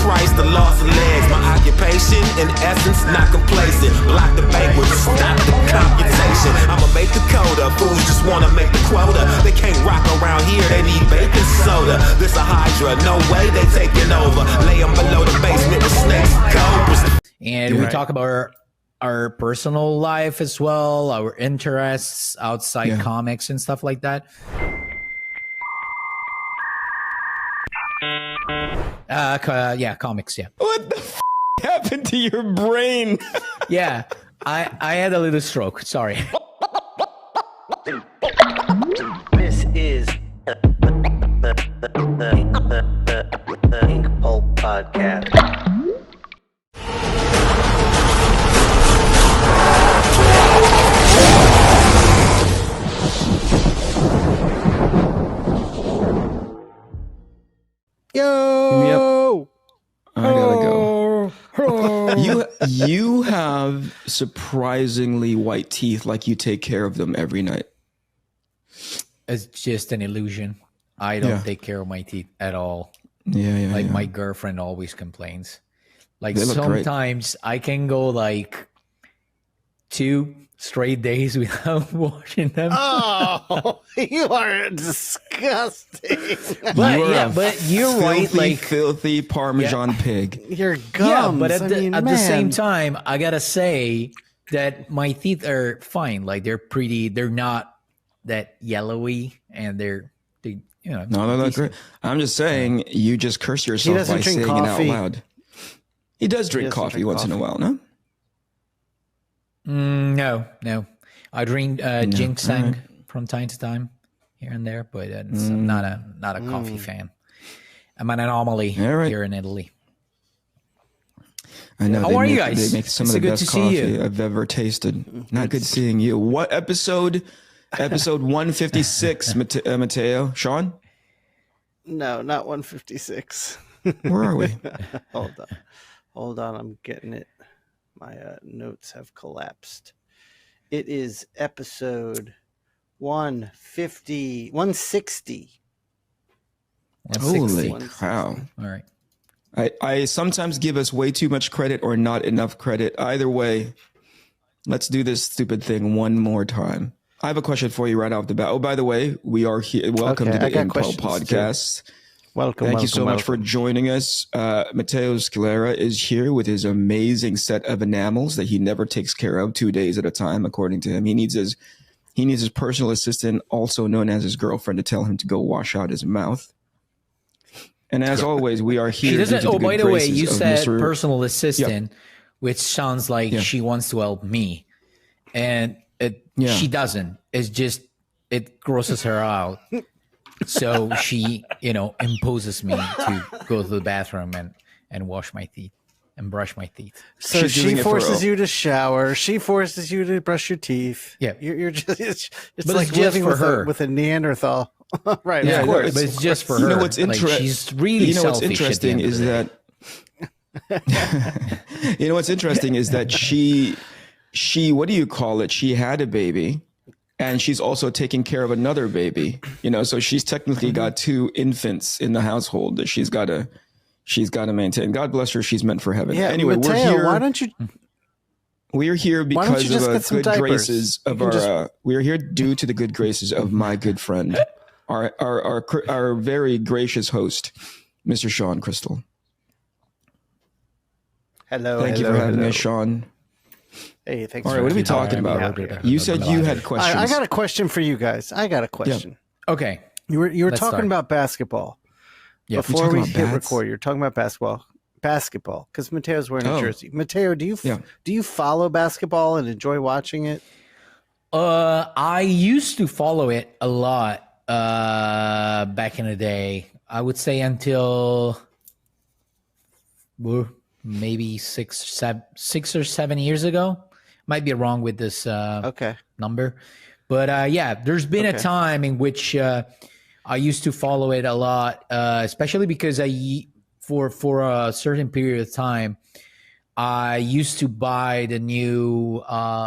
price, the loss of legs. My occupation, in essence, not complacent. Block the banquet, stop the computation. I'ma make the coda, fools just wanna make the quota. They can't rock around here, they need baking soda. This a hydra, no way they taking over. Lay them below the basement with snakes, cobras. And we talk about our personal life as well, our interests outside comics and stuff like that. Comics, yeah. What the happened to your brain? Yeah, I had a little stroke. Sorry. This is the Inkpulp podcast. Yo! I gotta go. You have surprisingly white teeth, like you take care of them every night. It's just an illusion. I don't take care of my teeth at all. Like my girlfriend always complains. Like they look sometimes I can go like 2 straight days without washing them. Oh, you are disgusting. But you're right. Like filthy Parmesan pig. Your gums. Yeah, but at the same time, I gotta say that my teeth are fine. Like they're pretty. They're not that yellowy, and they No, they're not great. I'm just saying, you just curse yourself by saying it out loud. He does drink coffee once in a while, no? No. I drink ginseng from time to time, here and there, but I'm not a coffee fan. I'm an anomaly here in Italy. I know. How are you guys? They make some of the best coffee I've ever tasted. Not good seeing you. What episode? Episode 156, Matteo. Shawn? No, not 156. Where are we? Hold on. I'm getting it. My notes have collapsed. It is episode 160. Holy cow. All right. I sometimes give us way too much credit or not enough credit. Either way, let's do this stupid thing one more time. I have a question for you right off the bat. Oh, by the way, we are here. Welcome to the Inkpulp podcast. Thank you so much for joining us. Matteo Scalera is here with his amazing set of enamels that he never takes care of 2 days at a time, according to him. He needs his personal assistant, also known as his girlfriend, to tell him to go wash out his mouth. And as always, we are here. She doesn't. Oh, by the way, you said personal assistant, which sounds like she wants to help me, and she doesn't. It's just it grosses her out. So she, imposes me to go to the bathroom and wash my teeth and brush my teeth. So she forces you to shower. She forces you to brush your teeth. Yeah, you're just it's like living with a Neanderthal, right? Yeah, of course, but it's just for her. You know what's she's really what's interesting is that. You know what's interesting is that she what do you call it? She had a baby. And she's also taking care of another baby, so she's technically got 2 infants in the household that she's got to maintain. God bless her. She's meant for heaven. Yeah, anyway, Matteo, we're here. Why don't you? We're here because of the good graces of our. We are here due to the good graces of my good friend, our very gracious host, Mr. Shawn Crystal. Hello. Thank you for having us, Shawn. Hey, thanks. All right, what are we talking about? You said you had questions. I got a question for you guys. I got a question. Yeah. Okay. You were talking about basketball. Yeah. Before we hit record, you're talking about basketball, because Mateo's wearing a jersey. Matteo, do you follow basketball and enjoy watching it? I used to follow it a lot back in the day. I would say until maybe 6 or 7 years ago. Might be wrong with this number, but there's been a time in which I used to follow it a lot, especially because for a certain period of time I used to buy the new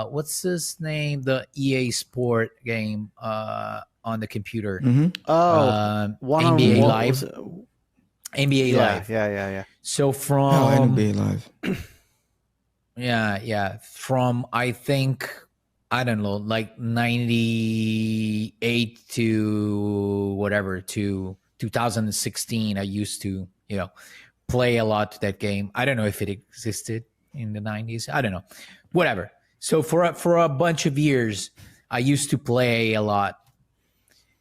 what's his name, the EA Sport game on the computer. NBA Live. NBA Live. Yeah. So from NBA Live. From I think I don't know, like 98 to whatever to 2016. I used to, play a lot that game. I don't know if it existed in the 90s. I don't know. Whatever. So for a bunch of years, I used to play a lot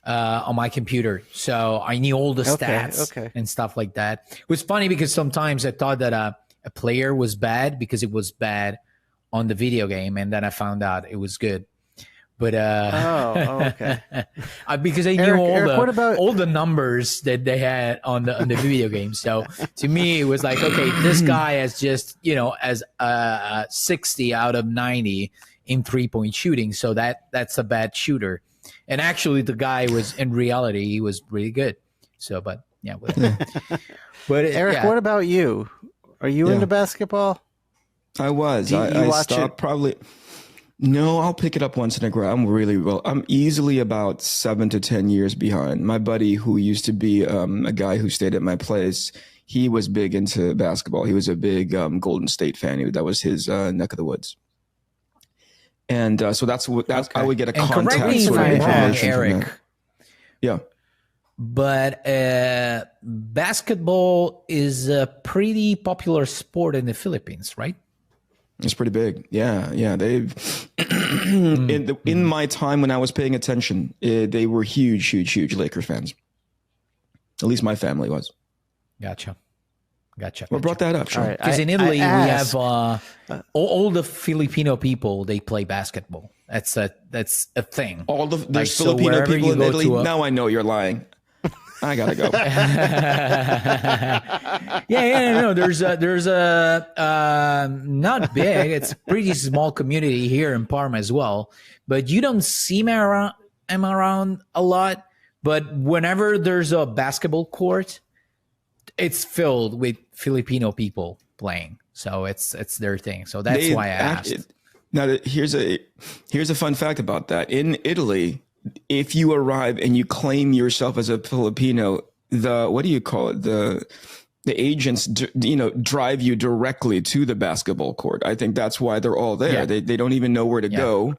on my computer. So I knew all the stats and stuff like that. It was funny because sometimes I thought that a player was bad because it was bad on the video game, and then I found out it was good. But okay. Because I knew all the numbers that they had on the video game. So to me, it was like, okay, this guy has just as 60 out of 90 in 3-point shooting. So that's a bad shooter. And actually, the guy was in reality he was really good. So, but yeah. But Eric, what about you? Are you into basketball? I was. I stopped probably. No, I'll pick it up once in a while. I'm easily about 7 to 10 years behind. My buddy, who used to be a guy who stayed at my place, he was big into basketball. He was a big Golden State fan. That was his neck of the woods. And so that's I would get a contact. Correct me if I'm wrong, Eric. Yeah. But basketball is a pretty popular sport in the Philippines, right? It's pretty big. Yeah. They've in my time when I was paying attention, they were huge Lakers fans. At least my family was. Gotcha. What brought that up? Sure. Because in Italy we have all the Filipino people. They play basketball. That's a thing. There's Filipino people in Italy. Now I know you're lying. I gotta go. No. There's a not big. It's a pretty small community here in Parma as well. But you don't see me around a lot. But whenever there's a basketball court, it's filled with Filipino people playing. So it's their thing. So that's why I asked. Now here's a fun fact about that. In Italy, if you arrive and you claim yourself as a Filipino, the agents, drive you directly to the basketball court. I think that's why they're all there. Yeah. They don't even know where to go.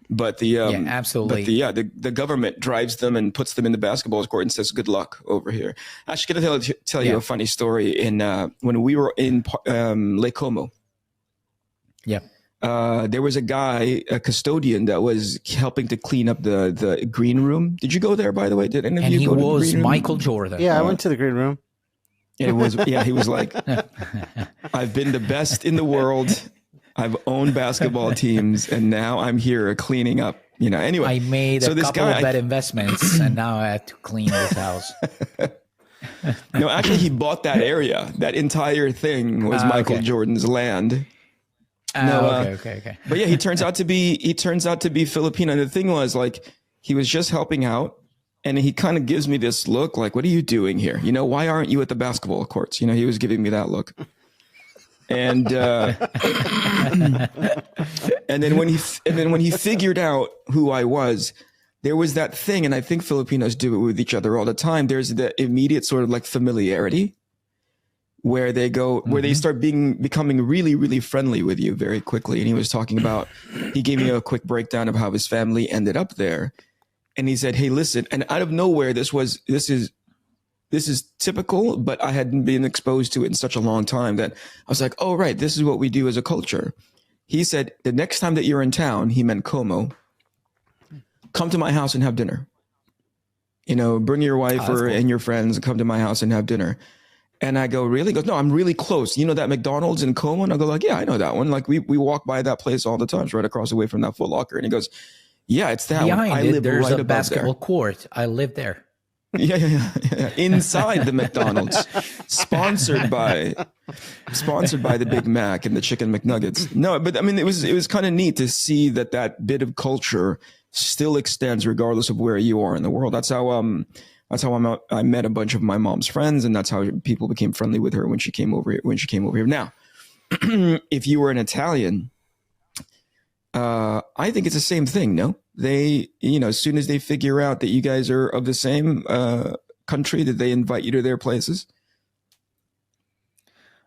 But absolutely. But the government drives them and puts them in the basketball court and says, "Good luck over here." I'm actually going to tell you a funny story. In when we were in Lake Como. Yeah. There was a guy, a custodian, that was helping to clean up the green room. Did you go there, by the way? Did any of you go to the green room? And he was Michael Jordan. Yeah, I went to the green room. He was like, I've been the best in the world. I've owned basketball teams, and now I'm here cleaning up. Anyway. I made a couple of bad investments, and now I have to clean this house. No, actually, he bought that area. That entire thing was Michael Jordan's land. Okay. But yeah, he turns out to be Filipino. And the thing was, like, he was just helping out, and he kind of gives me this look, like, "What are you doing here? Why aren't you at the basketball courts?" He was giving me that look. And and then when he figured out who I was, there was that thing, and I think Filipinos do it with each other all the time. There's the immediate sort of like familiarity, where they start becoming really, really friendly with you very quickly. And he was talking about, he gave me a quick breakdown of how his family ended up there. And he said, "Hey, listen," and out of nowhere, this is typical, but I hadn't been exposed to it in such a long time that I was like, "Oh, right, this is what we do as a culture." He said, "The next time that you're in town," he meant Como, "come to my house and have dinner. Bring your wife and your friends and come to my house and have dinner." And I go, "Really?" He goes, "No, I'm really close. That McDonald's in Como?" And I go, like, "Yeah, I know that one. Like, we walk by that place all the time. It's right across the way from that Foot Locker." And he goes, "Yeah, it's that Behind one. I live there's right a above basketball there." court. I live there. Yeah. Inside the McDonald's, sponsored by the Big Mac and the Chicken McNuggets. No, but I mean, it was kind of neat to see that bit of culture still extends regardless of where you are in the world. That's how I met a bunch of my mom's friends, and that's how people became friendly with her when she came over here. Now, if you were an Italian, I think it's the same thing. No, they, as soon as they figure out that you guys are of the same country, that they invite you to their places.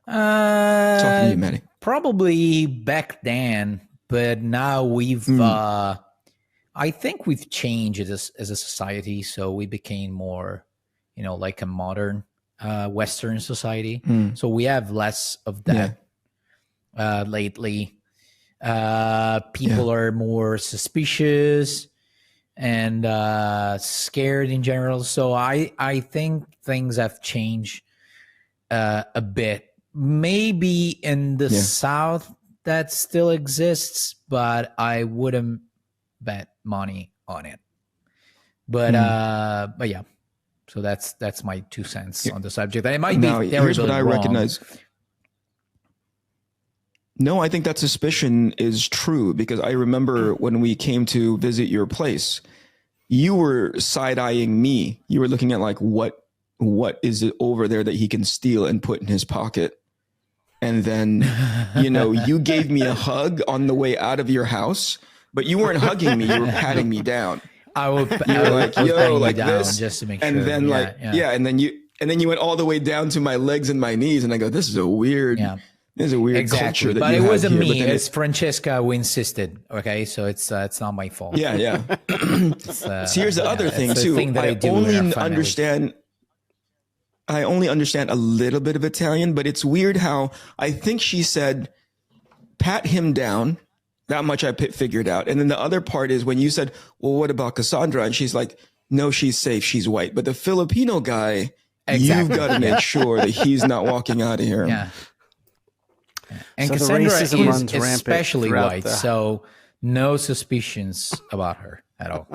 Talking to you, Maddie. Probably back then, but now we've. I think we've changed as a society, so we became more, like a modern Western society. So we have less of that lately. People are more suspicious and scared in general. So I think things have changed a bit. Maybe in the South that still exists, but I wouldn't bet money on it. But yeah. So that's my 2 cents on the subject. And it might be here's what I wrong. recognize. No, I think that suspicion is true, because I remember when we came to visit your place, you were side-eyeing me. You were looking at like, what is it over there that he can steal and put in his pocket? And then, you gave me a hug on the way out of your house, but you weren't hugging me. You were patting me down. You were like, yo, like down this, just to make and sure. then and then you went all the way down to my legs and my knees, and I go, this is a weird. Yeah. There's a weird culture that but you it wasn't here, me. It's Francesca who insisted. Okay, so it's not my fault. Yeah. See, here's the other thing too. I only understand a little bit of Italian, but it's weird how I think she said, pat him down. That much I figured out. And then the other part is when you said, well, what about Cassandra? And she's like, no, she's safe. She's white. But the Filipino guy, you've got to make sure that he's not walking out of here. Yeah. And so Cassandra is especially white, the... so no suspicions about her at all.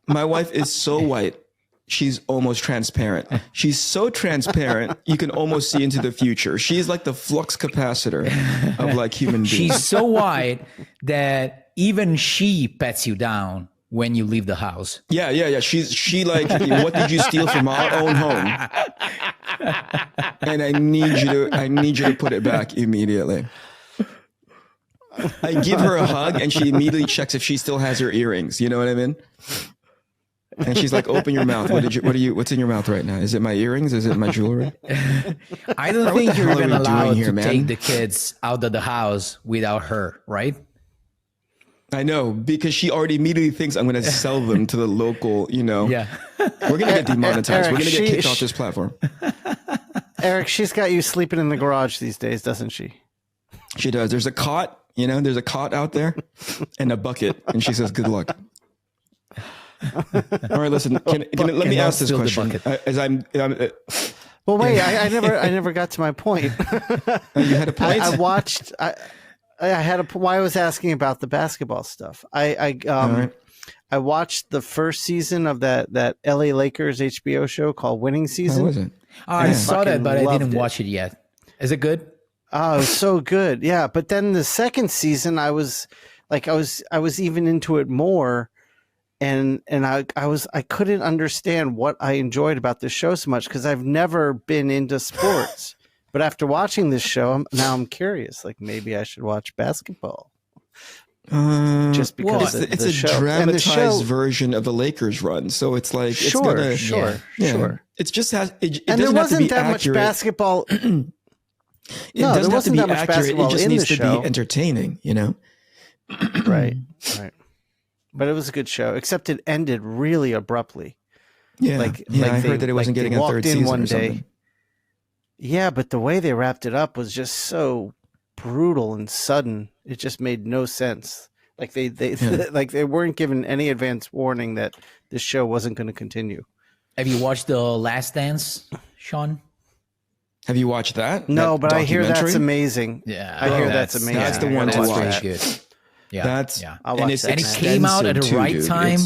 My wife is so white, she's almost transparent. She's so transparent, you can almost see into the future. She's like the flux capacitor of like human beings. She's so white that even she pets you down when you leave the house. Yeah. She like, what did you steal from our own home? And I need you to put it back immediately. I give her a hug and she immediately checks if she still has her earrings. You know what I mean? And she's like, open your mouth. What's in your mouth right now? Is it my earrings? Is it my jewelry? I don't think you're even allowed to take the kids out of the house without her, right? I know, because she already immediately thinks I'm going to sell them to the local, Yeah. We're going to get demonetized. Eric, we're going to get kicked off this platform. Eric, she's got you sleeping in the garage these days, doesn't she? She does. There's a cot, there's a cot out there and a bucket. And she says, good luck. All right, listen, let me ask this question. Well, wait, I never got to my point. You had a point? I watched, why I was asking about the basketball stuff. I watched the first season of that LA Lakers HBO show called Winning Season. How was it? I saw that, but I didn't watch it yet. Is it good? Oh, it was so good. Yeah. But then the second season, I was even into it more. And I couldn't understand what I enjoyed about this show so much, because I've never been into sports. But after watching this show, I'm curious. Like, maybe I should watch basketball. Just because it's a dramatized version of the Lakers run, so it's like sure. It just has. It and there wasn't that much basketball. It doesn't have to be accurate. It just needs to be entertaining. Right. But it was a good show, except it ended really abruptly. Yeah, I heard that it wasn't getting a third season one or something. Yeah, but the way they wrapped it up was just so brutal and sudden. It just made no sense. Like they they weren't given any advance warning that this show wasn't going to continue. Have you watched The Last Dance, Shawn? Have you watched that? No, but I hear that's amazing. Yeah, I hear that's amazing. That's the one to watch. Good. Yeah, and it came out at the right time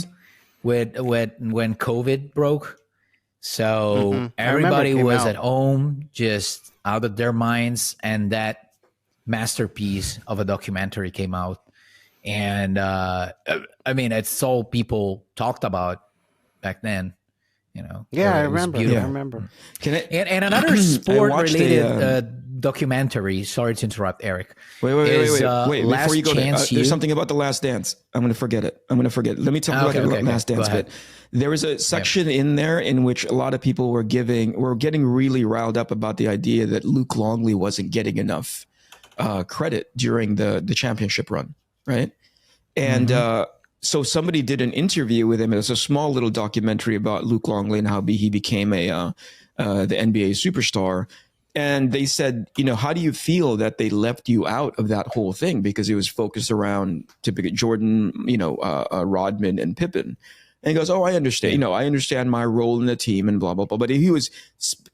when COVID broke. So everybody was at home, just out of their minds, and that masterpiece of a documentary came out. And it's all people talked about back then. You know. Yeah, I It was remember. beautiful. I remember. And another sport-related documentary. Sorry to interrupt, Eric. Wait. Before you go there, Chance there's something about The Last Dance. I'm going to forget it. Let me talk about The Last Dance. But there was a section in there in which a lot of people were getting really riled up about the idea that Luke Longley wasn't getting enough credit during the championship run, right? And so somebody did an interview with him. It was a small little documentary about Luke Longley and how he became the NBA superstar. And they said, you know, how do you feel that they left you out of that whole thing? Because it was focused around typically Jordan, you know, Rodman and Pippen. And he goes, oh, I understand. You know, I understand my role in the team and blah, blah, blah. But he was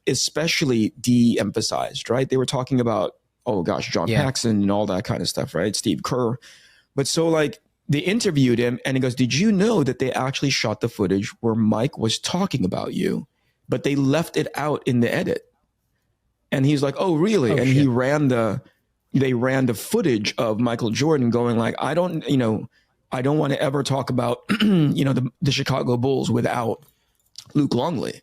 especially de-emphasized, right? They were talking about, oh, gosh, John Paxson and all that kind of stuff, right? Steve Kerr. But so like, they interviewed him and he goes, did you know that they actually shot the footage where Mike was talking about you, but they left it out in the edit? And he's like, oh, really? And shit. They ran the footage of Michael Jordan going like, I don't want to ever talk about, you know, the Chicago Bulls without Luke Longley.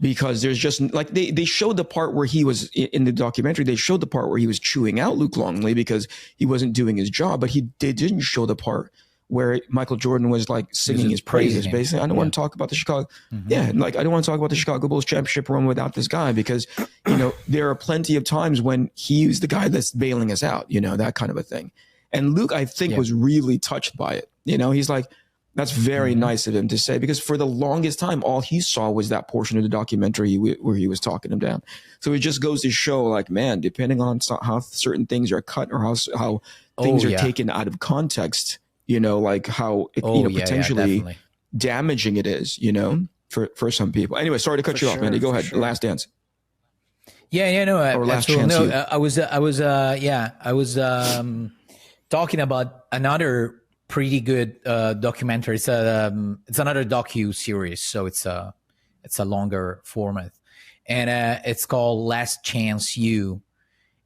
Because there's just like they showed the part where he was in the documentary. They showed the part where he was chewing out Luke Longley because he wasn't doing his job. But they didn't show the part where Michael Jordan was like singing his praises. Basically, I don't want to talk about the Chicago. Yeah, like I don't want to talk about the Chicago Bulls championship run without this guy because you know there are plenty of times when he's the guy that's bailing us out. You know, that kind of a thing. And Luke, I think, was really touched by it. You know, he's like. That's very nice of him to say because for the longest time, all he saw was that portion of the documentary where he was talking him down. So it just goes to show like, man, depending on how certain things are cut or how things are taken out of context, you know, like how potentially damaging it is, you know, for some people. Anyway, sorry to cut you off, Mandy. Go ahead. Sure. Last Dance. Or Last Chance. No, I was talking about another pretty good documentary. It's another docu-series, so it's a longer format, and it's called Last Chance U,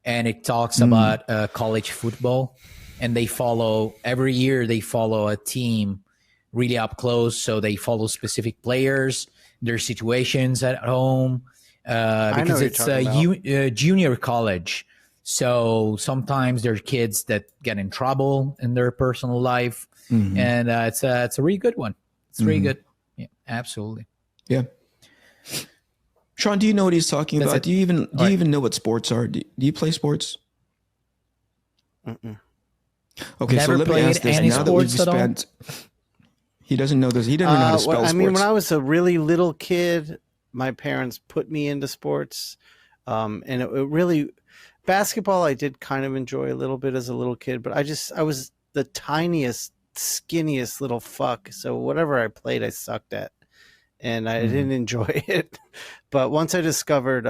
and it talks about college football, and every year they follow a team really up close, so they follow specific players, their situations at home, because it's junior college. So sometimes there are kids that get in trouble in their personal life, and it's a really good one. It's really good. Yeah, absolutely. Yeah. Shawn, do you know what he's talking about? Do you even know what sports are? Do you play sports? Okay, Never so let me ask this. Now that we've spent, he doesn't know this. He doesn't know how to spell sports. I mean, when I was a really little kid, my parents put me into sports, and it really. Basketball, I did kind of enjoy a little bit as a little kid, but I was the tiniest, skinniest little fuck. So whatever I played, I sucked at, and I didn't enjoy it. But once I discovered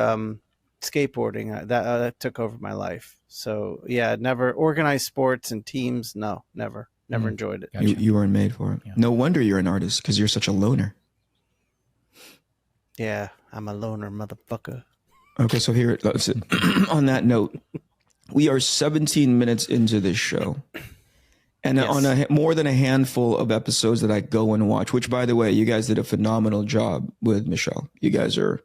skateboarding, that took over my life. So yeah, never organized sports and teams. No, never enjoyed it. Gotcha. You weren't made for it. Yeah. No wonder you're an artist because you're such a loner. Yeah, I'm a loner, motherfucker. Okay, so here, on that note, we are 17 minutes into this show. And on more than a handful of episodes that I go and watch, which, by the way, you guys did a phenomenal job with Michelle. You guys were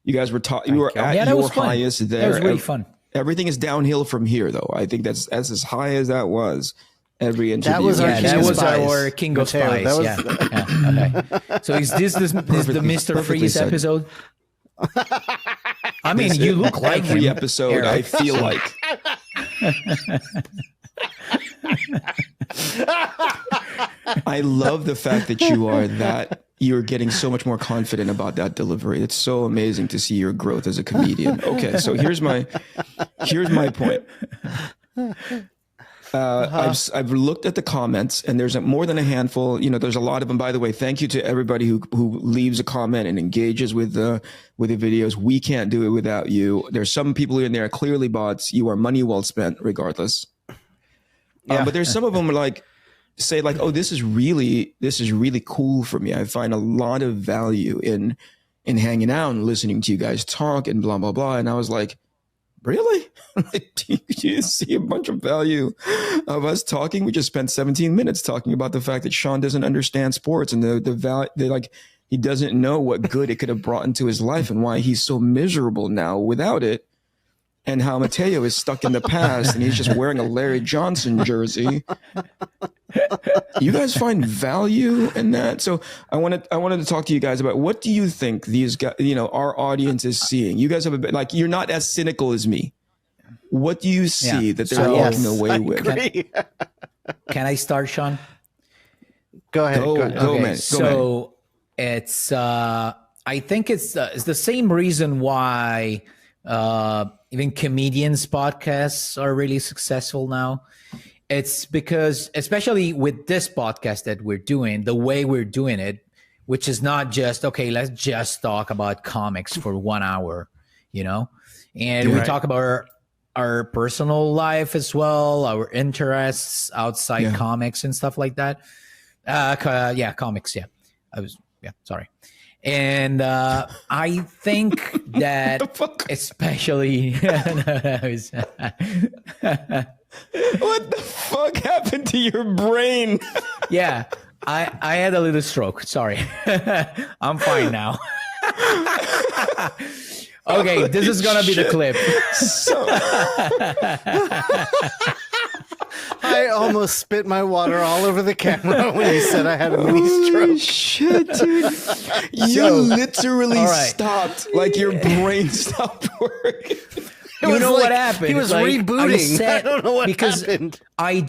you were at your highest there. That was really fun. Everything is downhill from here, though. I think that's as high as that was. Every interview. That was our King of Spies. Okay. So is this the Mr. Freeze episode? I mean, you look like every him, episode. Eric. I feel like. I love the fact that you're getting so much more confident about that delivery. It's so amazing to see your growth as a comedian. Okay, so here's my point. I've looked at the comments, and there's more than a handful. You know, there's a lot of them. By the way, thank you to everybody who leaves a comment and engages with the videos. We can't do it without you. There's some people in there clearly bots. You are money well spent, regardless. Yeah. But there's some of them say oh, this is really cool for me. I find a lot of value in hanging out and listening to you guys talk and blah blah blah. And I was like, really? Do you see a bunch of value of us talking? We just spent 17 minutes talking about the fact that Shawn doesn't understand sports and the value. He doesn't know what good it could have brought into his life and why he's so miserable now without it. And how Mateo is stuck in the past and he's just wearing a Larry Johnson jersey. You guys find value in that? So I wanted to talk to you guys about, what do you think these guys, our audience is seeing? You guys have a bit, like, you're not as cynical as me. What do you see that they're walking away with? Can I start, Shawn? Go ahead. Go, man. So it's I think it's the same reason why even comedians podcasts are really successful now. It's because, especially with this podcast that we're doing, the way we're doing it, which is not just, okay, let's just talk about comics for 1 hour, and we talk about our personal life as well, our interests outside comics and stuff like that. Comics. Yeah. Sorry. And I think that especially what the fuck happened to your brain? Yeah, I had a little stroke. Sorry. I'm fine now. Okay, this is gonna be the clip. I almost spit my water all over the camera when he said I had a mini stroke. Shit, dude. You literally stopped, like your brain stopped working. You know what happened? He was rebooting. I don't know what happened. I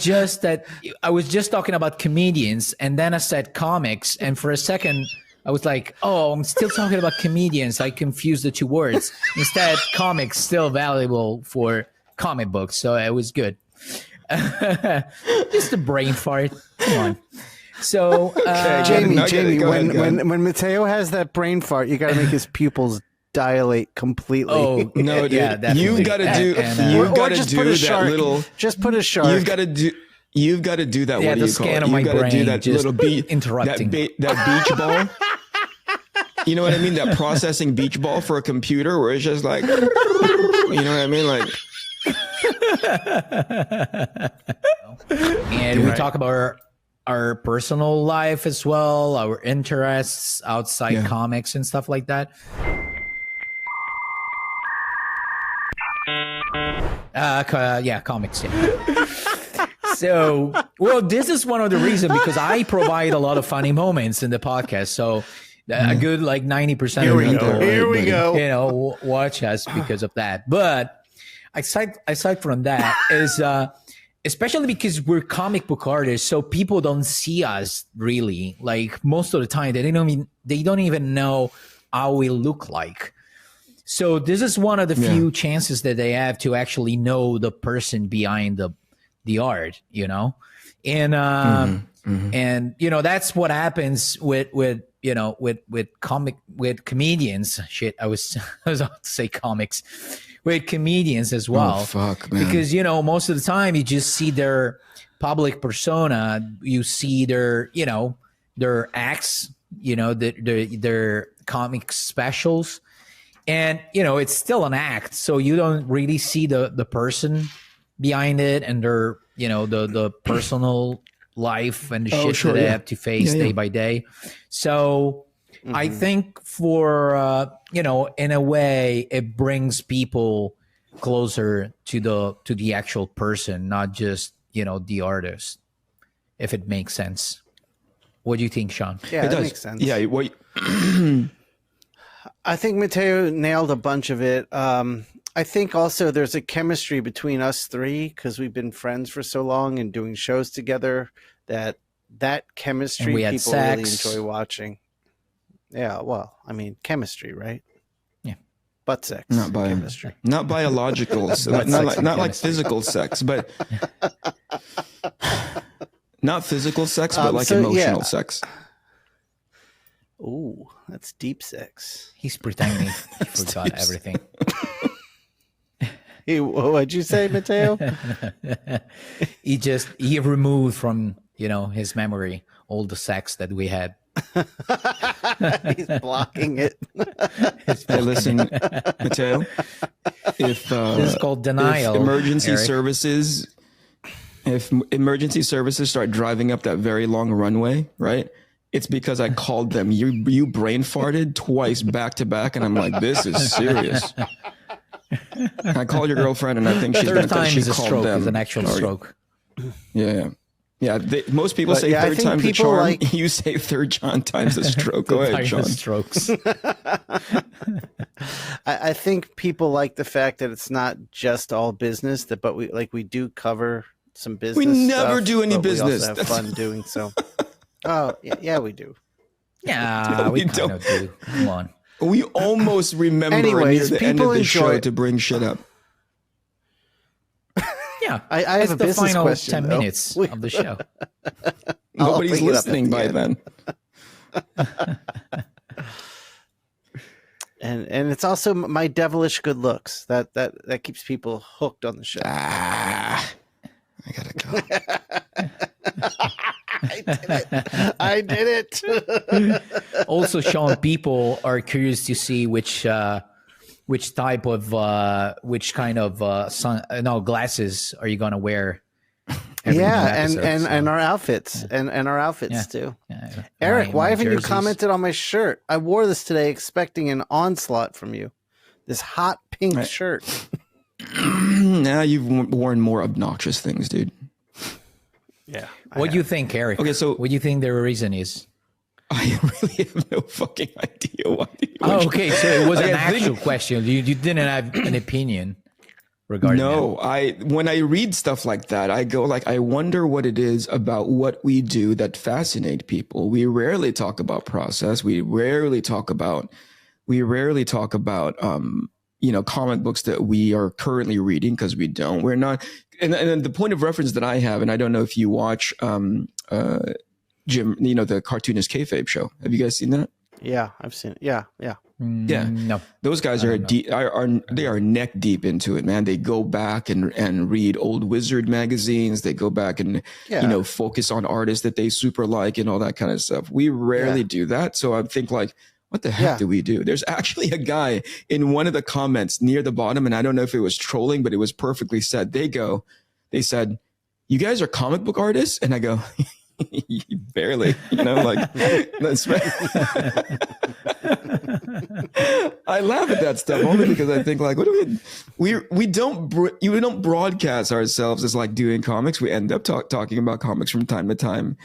was just talking about comedians, and then I said comics, and for a second I was like, oh, I'm still talking about comedians. I confused the two words. Instead, comics still valuable for comic books, so it was good. Just a brain fart. Come on. So, Jamie, when Mateo has that brain fart, you got to make his pupils dilate completely. Oh no, dude! You got to do. You got to do that little. Just put a shark. You've got to do. You've got to do that. Yeah, what do you call it? You've got to do that little interrupting. That beach ball. You know what I mean? That processing beach ball for a computer, where it's just like, you know what I mean, like. And we talk about our personal life as well, our interests outside comics and stuff like that. Comics. Yeah. So, well, this is one of the reasons, because I provide a lot of funny moments in the podcast. So a good 90% of people, here we go, watch us because of that. But aside from that, is especially because we're comic book artists, so people don't see us really. Like, most of the time, they don't even know how we look like. So this is one of the few chances that they have to actually know the person behind the art, and and that's what happens with comedians. Shit, I was about to say comics. With comedians as well. Oh, fuck, man. Because, most of the time you just see their public persona, you see their acts, their comic specials. And, it's still an act. So you don't really see the person behind it and their, the personal life and the shit that they have to face day by day. So I think for, in a way, it brings people closer to the actual person, not just, the artist, if it makes sense. What do you think, Shawn? Yeah, that makes sense. Yeah. I think Mateo nailed a bunch of it. I think also there's a chemistry between us three because we've been friends for so long and doing shows together that chemistry people really enjoy watching. Yeah, well, I mean, chemistry, right? Yeah. Butt sex. Chemistry. Not biological. not like physical sex, but not physical sex, but like emotional sex. Ooh, that's deep sex. He's pretending he forgot everything. What'd you say, Mateo? he removed from, his memory all the sex that we had. He's blocking it. Hey, listen, Mateo. If this is called denial. If emergency services start driving up that very long runway, right? it's because I called them. You brain farted twice back to back, and I'm like, this is serious. I called your girlfriend, and I think she's third time she is a called stroke. them. Is an actual stroke. Yeah. Most people say third time's the charm. You say third time's the stroke. Go ahead, Shawn. Strokes. I think people like the fact that it's not just all business, but we do cover some business. We never stuff, do any business. We also have fun doing so. Oh yeah, we do. Yeah, we kind of do. Come on. We almost remember near the end of the show to bring shit up. Yeah, I have a business final question. 10 minutes of the show. Nobody's listening by then. And it's also my devilish good looks that keeps people hooked on the show. I gotta go. I did it. Also, Shawn, people are curious to see which type of which kind of glasses are you gonna wear? And our outfits and our outfits too. Yeah. Eric, why haven't you commented on my shirt? I wore this today expecting an onslaught from you. This hot pink shirt. Now you've worn more obnoxious things, dude. Yeah. What do you think, Eric? Okay, so what do you think the reason is? I really have no fucking idea why. Okay, so it was an actual question. You didn't have an opinion regarding that. When I read stuff like that, I go like, I wonder what it is about what we do that fascinate people. We rarely talk about process. We rarely talk about comic books that we are currently reading because we don't. We're not. And the point of reference that I have, and I don't know if you watch Jim, the cartoonist kayfabe show. Have you guys seen that? Yeah, I've seen it. Yeah. Yeah. No. Those guys are neck deep into it, man. They go back and read old Wizard magazines. They go back and focus on artists that they super like and all that kind of stuff. We rarely do that. So I think like, what the heck do we do? There's actually a guy in one of the comments near the bottom, and I don't know if it was trolling, but it was perfectly said. They said, "You guys are comic book artists?" And I go, barely, like that's right. I laugh at that stuff only because I think like, what do we don't broadcast ourselves as like doing comics. We end up talking about comics from time to time.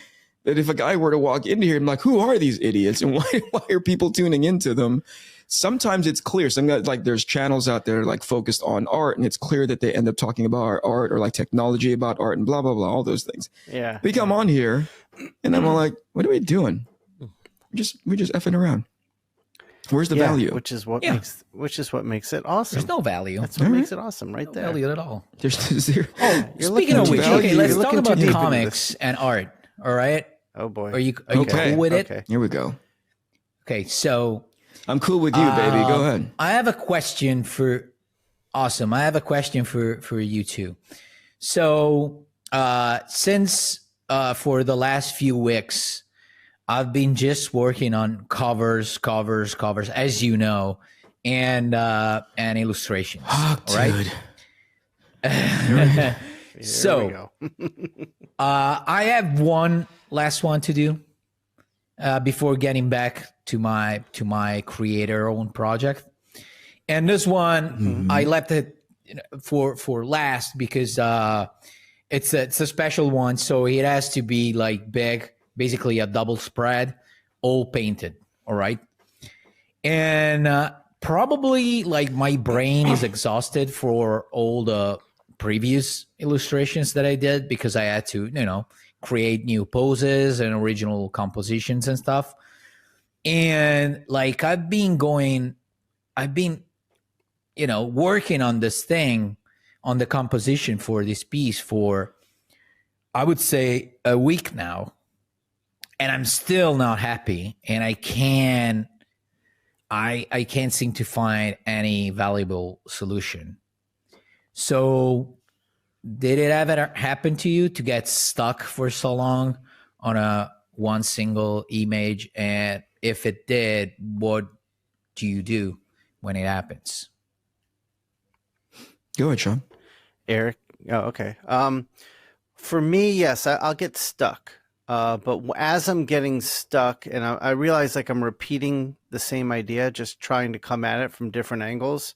That if a guy were to walk into here, I'm like, who are these idiots and why are people tuning into them? Sometimes it's clear. Sometimes like there's channels out there like focused on art, and it's clear that they end up talking about our art or like technology about art and blah blah blah, all those things. Yeah, we come on here, and I'm like, what are we doing? We're just effing around. Where's the value? Which is what makes it awesome. There's no value. That's what makes it awesome, right there. No value at all. There's zero. Speaking of which, okay, let's talk about comics and art. All right. Oh boy. Are you cool with it? Okay. Here we go. Okay, so I'm cool with you, baby. Go ahead. I have a question for you two. So since for the last few weeks, I've been just working on covers, as you know, and illustrations. Oh, right? So I have one last one to do before getting back to my creator own project, and this one I left it for last because it's a special one, so it has to be like big, basically a double spread, all painted. All right, and probably like my brain is exhausted for all the previous illustrations that I did because I had to, create new poses and original compositions and stuff. And like I've been working on this thing, on the composition for this piece for, I would say, a week now. And I'm still not happy. And I can't seem to find any valuable solution. So did it ever happen to you to get stuck for so long on one single image? And if it did, what do you do when it happens? Go ahead, Shawn. Eric. Oh, okay. For me, yes, I'll get stuck. But as I'm getting stuck and I realize like I'm repeating the same idea, just trying to come at it from different angles,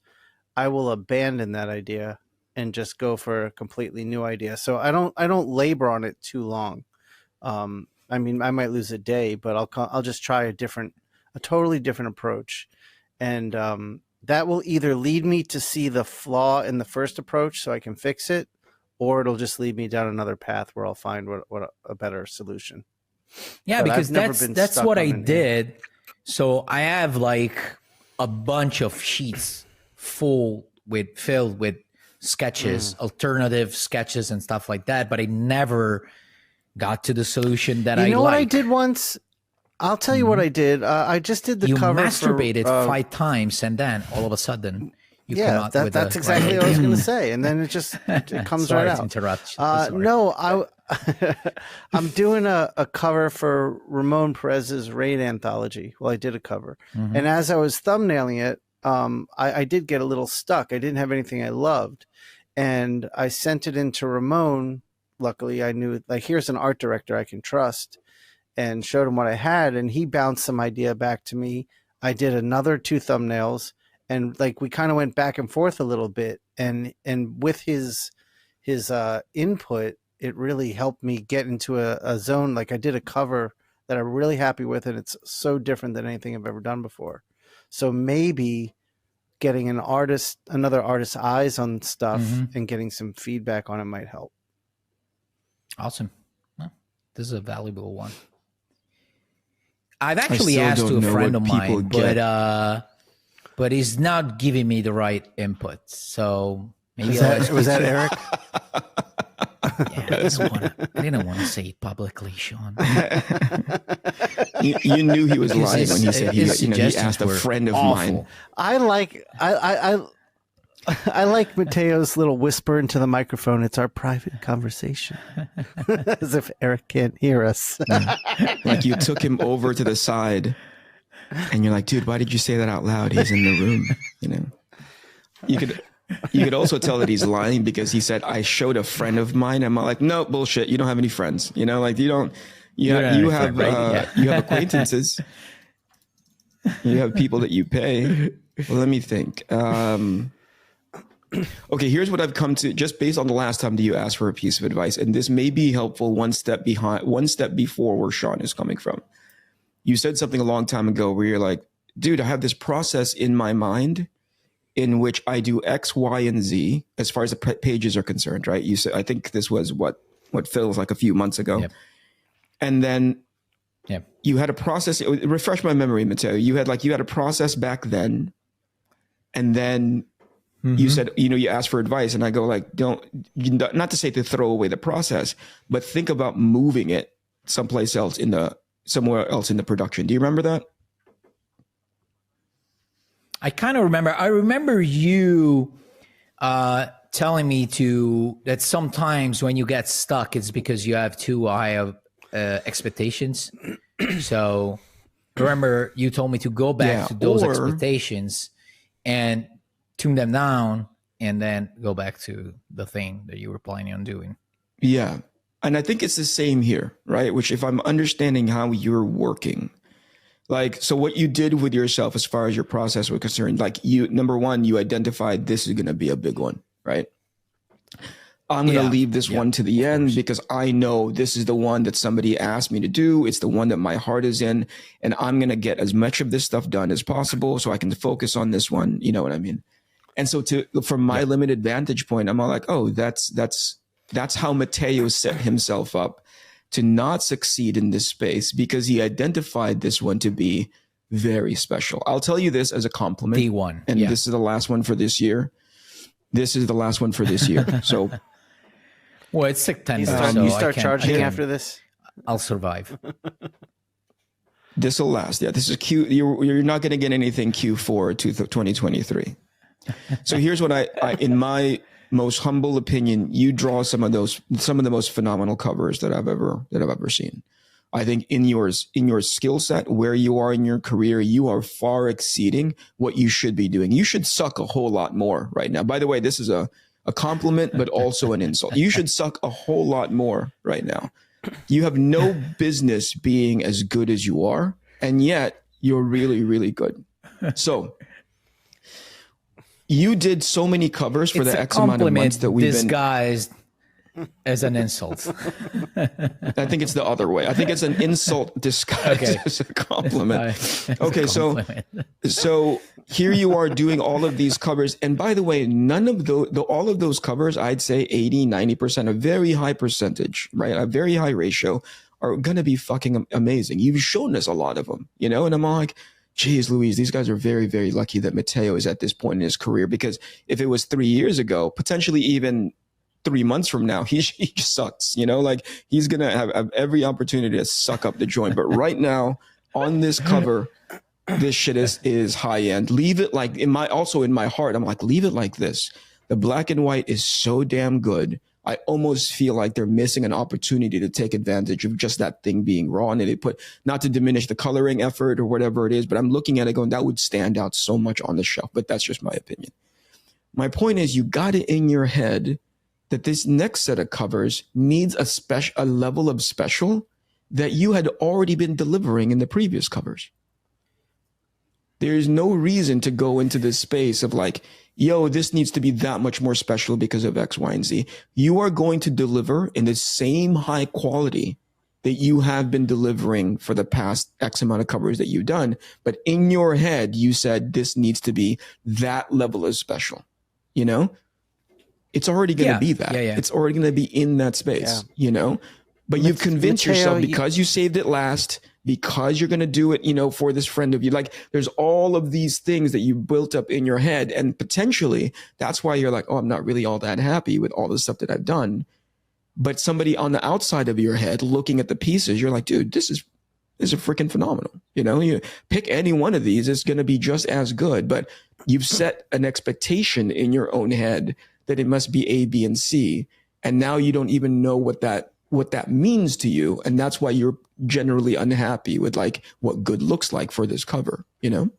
I will abandon that idea and just go for a completely new idea. So I don't labor on it too long. I mean, I might lose a day, but I'll just try a totally different approach. And that will either lead me to see the flaw in the first approach so I can fix it, or it'll just lead me down another path where I'll find what a better solution. Yeah, but because that's what I did. So I have like a bunch of sheets filled with sketches, alternative sketches and stuff like that, but I never got to the solution that I like. You know what I did once? I'll tell you what I did. I just did the cover. You masturbated 5 times, and then all of a sudden, you come out with that's exactly what I was going to say. And then it comes right out. Interrupt. No, I'm doing a cover for Ramon Perez's Raid anthology. Well, I did a cover, and as I was thumbnailing it, I did get a little stuck. I didn't have anything I loved, and I sent it into Ramon. Luckily, I knew, like, here's an art director I can trust, and showed him what I had, and he bounced some idea back to me. I did another 2 thumbnails, and like we kind of went back and forth a little bit, and with his input, it really helped me get into a zone. Like, I did a cover that I'm really happy with, and it's so different than anything I've ever done before. So maybe getting another artist's eyes on stuff and getting some feedback on it might help. Awesome. Well, this is a valuable one. I've actually asked to a friend of mine, but he's not giving me the right input. So maybe was that Eric? Yeah, I didn't want to say it publicly, Shawn. You knew he was lying when he said he asked a friend of mine. I like Mateo's little whisper into the microphone. It's our private conversation. As if Eric can't hear us. Like you took him over to the side and you're like, dude, why did you say that out loud? He's in the room. You know, you could also tell that he's lying because he said, I showed a friend of mine. I'm like, no, bullshit. You don't have any friends. You know, like you have acquaintances. You have people that you pay. Well, let me think. Okay, here's what I've come to just based on the last time that you asked for a piece of advice. And this may be helpful one step before where Shawn is coming from. You said something a long time ago where you're like, dude, I have this process in my mind in which I do X, Y, and Z as far as the pages are concerned, right? You said, I think this was what feels like a few months ago. Yep. And then you had a process, refresh my memory, Mateo. You had a process back then. And then you said, you asked for advice, and I go like, not to say to throw away the process, but think about moving it somewhere else in the production. Do you remember that? I kind of remember. I remember you telling me that sometimes when you get stuck, it's because you have too high of expectations. So I remember you told me to go back to those expectations and tune them down, and then go back to the thing that you were planning on doing. Yeah. And I think it's the same here, right? Which, if I'm understanding how you're working, like, so what you did with yourself as far as your process was concerned, like number one, you identified this is going to be a big one, right? I'm going to leave this one to the end because I know this is the one that somebody asked me to do. It's the one that my heart is in, and I'm going to get as much of this stuff done as possible so I can focus on this one. You know what I mean? And so from my limited vantage point, I'm all like, oh, that's how Mateo set himself up to not succeed in this space because he identified this one to be very special. I'll tell you this as a compliment. D1. And this is the last one for this year. So, well, it's September. You start charging after this? I'll survive. This will last. Yeah, this is Q. You're not going to get anything Q4 to 2023. So here's what I, in my most humble opinion, you draw some of the most phenomenal covers that I've ever seen. I think in your skill set, where you are in your career, you are far exceeding what you should be doing. You should suck a whole lot more right now. By the way, this is a compliment, but also an insult. You should suck a whole lot more right now. You have no business being as good as you are, and yet you're really, really good. So you did so many covers for the X amount of months that we've been disguised as an insult. I think it's the other way. I think it's an insult disguised as a compliment. Okay, so here you are doing all of these covers. And by the way, none of all of those covers, I'd say 80, 90%, a very high percentage, right? A very high ratio are going to be fucking amazing. You've shown us a lot of them, you know? And I'm like, geez, Louise, these guys are very, very lucky that Matteo is at this point in his career, because if it was 3 years ago, potentially even 3 months from now, he sucks, you know, like he's going to have every opportunity to suck up the joint. But right now on this cover, this shit is high end. Leave it like in my heart, I'm like, leave it like this. The black and white is so damn good. I almost feel like they're missing an opportunity to take advantage of just that thing being raw. And they put, not to diminish the coloring effort or whatever it is, but I'm looking at it going, that would stand out so much on the shelf. But that's just my opinion. My point is, you got it in your head that this next set of covers needs a level of special that you had already been delivering in the previous covers. There's no reason to go into this space of like, yo, this needs to be that much more special because of X, Y, and Z. You are going to deliver in the same high quality that you have been delivering for the past X amount of covers that you've done. But in your head, you said this needs to be that level of special, you know? It's already going to be that. It's already going to be in that space, you know? But you've convinced yourself because you saved it last, because you're going to do it, you know, for this friend of you. Like there's all of these things that you built up in your head. And potentially that's why you're like, oh, I'm not really all that happy with all the stuff that I've done. But somebody on the outside of your head looking at the pieces, you're like, dude, this is freaking phenomenal. You know, you pick any one of these, it's going to be just as good. But you've set an expectation in your own head that it must be A, B, and C. And now you don't even know what that means to you. And that's why you're generally unhappy with like what good looks like for this cover, you know?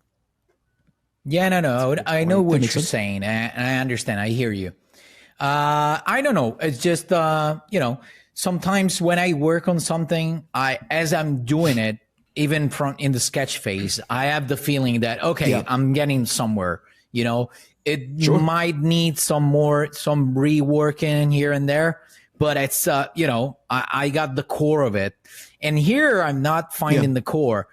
Yeah, no. I know what you're saying. I understand. I hear you. I don't know. It's just, you know, sometimes when I work on something, as I'm doing it, even in the sketch phase, I have the feeling that, okay, I'm getting somewhere, you know? It might need some reworking here and there, but it's, you know, I got the core of it. And here I'm not finding the core.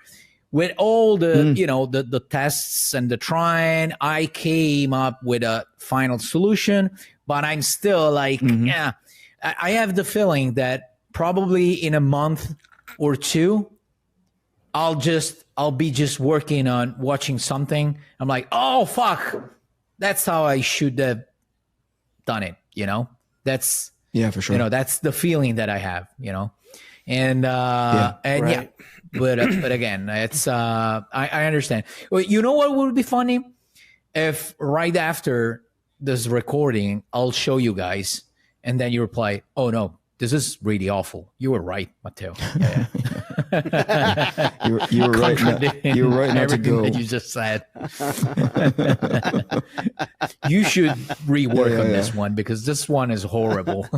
With all the, you know, the tests and the trying, I came up with a final solution, but I'm still like, I have the feeling that probably in a month or two, I'll be just working on watching something. I'm like, oh, fuck. That's how I should have done it, you know? That's, for sure. You know, that's the feeling that I have, you know? And, but again, it's, I understand. Well, you know what would be funny? If right after this recording, I'll show you guys, and then you reply, oh no, this is really awful. You were right, Matteo. Yeah. you were right. You were right not to go. That you just said. You should rework on this one, because this one is horrible.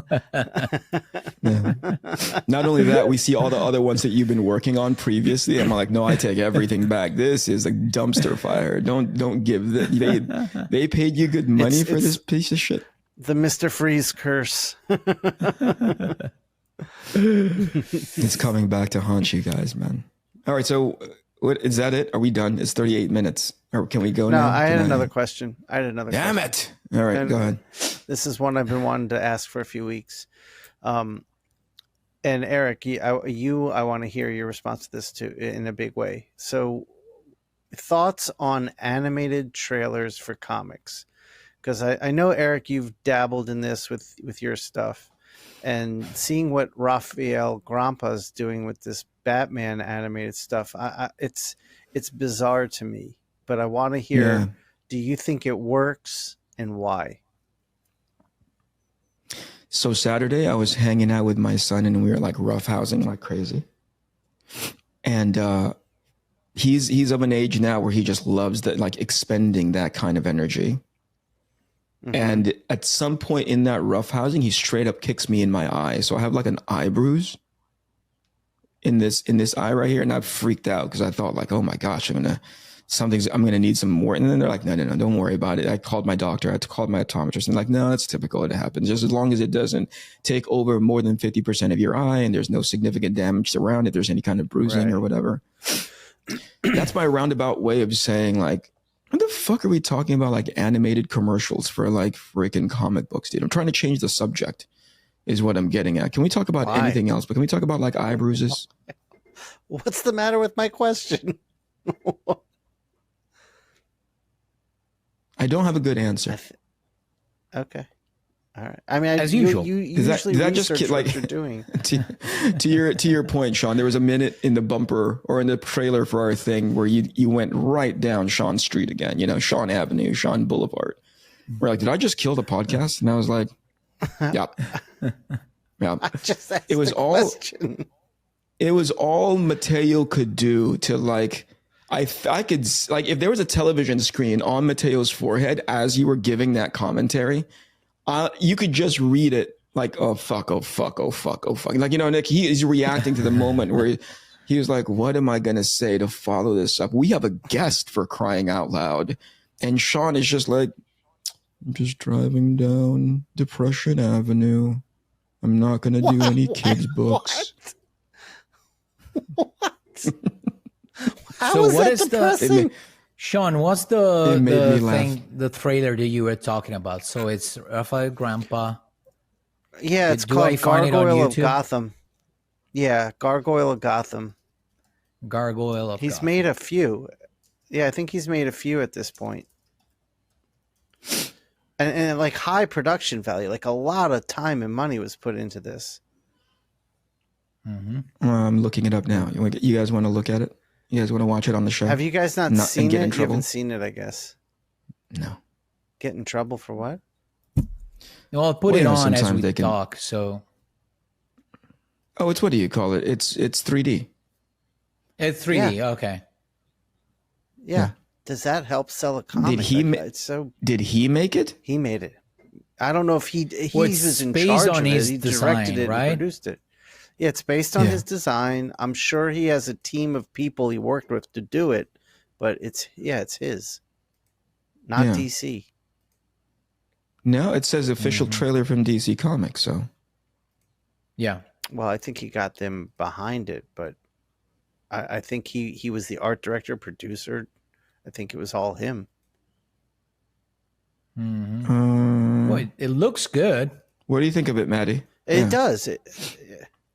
Not only that, we see all the other ones that you've been working on previously. I'm like, no, I take everything back. This is a dumpster fire. Don't give they paid you good money for this piece of shit. The Mr. Freeze curse. It's coming back to haunt you guys, man. All right, so what is that it? Are we done? It's 38 minutes. Or can we go now? No, I had another question. Damn it. All right, go ahead. This is one I've been wanting to ask for a few weeks. And Eric, I want to hear your response to this too in a big way. So thoughts on animated trailers for comics? Because I know, Eric, you've dabbled in this with your stuff, and seeing what Rafael Grampa is doing with this Batman animated stuff, it's bizarre to me. But I want to hear, do you think it works, and why? So Saturday, I was hanging out with my son, and we were like roughhousing like crazy. And he's of an age now where he just loves that, like expending that kind of energy. Mm-hmm. And at some point in that roughhousing, he straight up kicks me in my eye. So I have like an eye bruise. in this eye right here, and I freaked out because I thought like, oh my gosh, I'm gonna need some more. And then they're like, no, don't worry about it. I called my doctor. I called my optometrist, and like, no, that's typical. It happens just as long as it doesn't take over more than 50% of your eye, and there's no significant damage around it. There's any kind of bruising or whatever. That's my roundabout way of saying like, what the fuck are we talking about? Like animated commercials for like freaking comic books, dude. I'm trying to change the subject is what I'm getting at. Can we talk about anything else? But can we talk about like eye bruises? What's the matter with my question? I don't have a good answer. Okay. All right. I mean, as usual, you usually research what you're doing. to your point, Shawn, there was a minute in the bumper or in the trailer for our thing where you went right down Shawn Street again, Shawn Avenue, Shawn Boulevard. We're like, did I just kill the podcast? And I was like, yep. I just asked it was the all question. It was all Mateo could do to like, I could like, if there was a television screen on Mateo's forehead as you were giving that commentary, you could just read it like, oh fuck, oh fuck, oh fuck, oh fuck. Like, Nick, he is reacting to the moment where he was like, what am I going to say to follow this up? We have a guest, for crying out loud. And Shawn is just like, I'm just driving down Depression Avenue. I'm not going to do any kids' books. What? How So is what that is depressing? Shawn, what's the trailer that you were talking about? So it's Raphael Grandpa. Yeah, it's Do I called find it on Gargoyle of YouTube? Gotham. Yeah, Gargoyle of Gotham. Gargoyle of He's Gotham. made a few. Yeah, I think he's made a few at this point. And like high production value, like a lot of time and money was put into this. Mm-hmm. I'm looking it up now. You guys want to look at it? You guys want to watch it on the show? Have you guys not seen get in it? You trouble? haven't seen it, I guess. No. Get in trouble for what? Well, I'll put Well, it on as sometimes we they can- talk. So Oh, it's what do you call it? It's 3D. it's 3D. Okay. Yeah. Does that help sell a comic? It's so Did he make it? he made it. I don't know if he Well, it's was in based charge on of it. his He design, directed it right? and produced it. Yeah, it's based on Yeah. his design. I'm sure he has a team of people he worked with to do it, but it's his, not Yeah. DC. No, it says official trailer from DC Comics. So Yeah. Well, I think he got them behind it, but I think he was the art director, producer. I think it was all him. Mm-hmm. Well, it looks good. what do you think of it, Maddie? It does.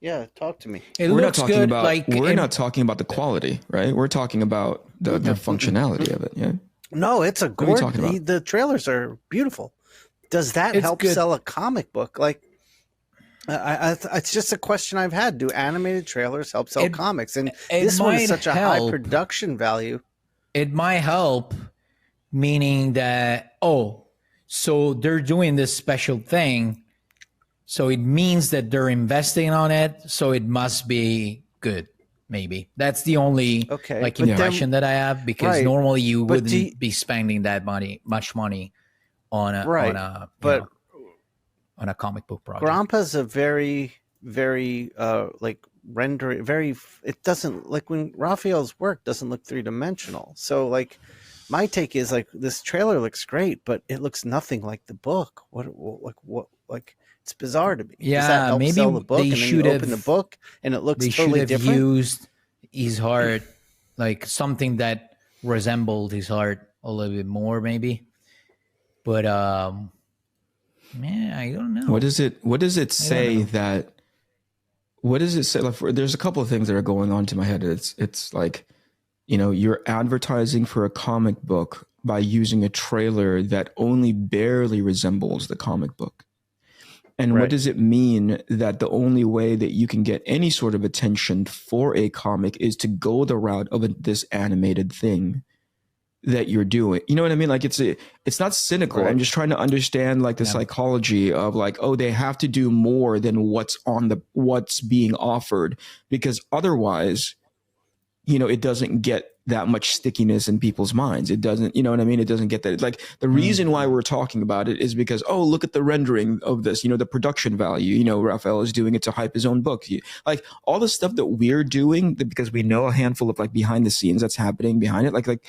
Yeah, talk to me. It We're not looks talking good. about Like we're not talking about the quality, right? We're talking about the functionality of it. Yeah. No, it's a are we gorgeous. talking about? The trailers are beautiful. Does that It's help good. sell a comic book? Like, it's just a question I've had. Do animated trailers help sell comics? And this one is might such a high help. production value. It might help, meaning that, so they're doing this special thing. So it means that they're investing on it. So it must be good. Maybe that's the only Okay, but impression that I have, because right, normally you but wouldn't be spending that much money on a Right, but on a comic book project. Grandpa's a very, very like rendering. Very. It doesn't like when Raphael's work doesn't look 3-dimensional. So like, my take is like this trailer looks great, but it looks nothing like the book. What it's bizarre to me. Does that Yeah, help maybe sell the book, they and then you should open have- the book and it looks They totally should have different. used his heart, like something that resembled his heart a little bit more, maybe. But man, I don't know. What does it say that? What does it say? Like, there's a couple of things that are going on to my head. It's like, you're advertising for a comic book by using a trailer that only barely resembles the comic book. And Right. what does it mean that the only way that you can get any sort of attention for a comic is to go the route of this animated thing that you're doing? You know what I mean? Like, it's not cynical. Right. I'm just trying to understand like the psychology of like, they have to do more than what's being offered, because otherwise, it doesn't get that much stickiness in people's minds. It doesn't, you know what I mean? It doesn't get that. Like the reason why we're talking about it is because, oh, look at the rendering of this, you know, the production value, you know, Raphael is doing it to hype his own book. Like all the stuff that we're doing because we know a handful of like behind the scenes that's happening behind it. Like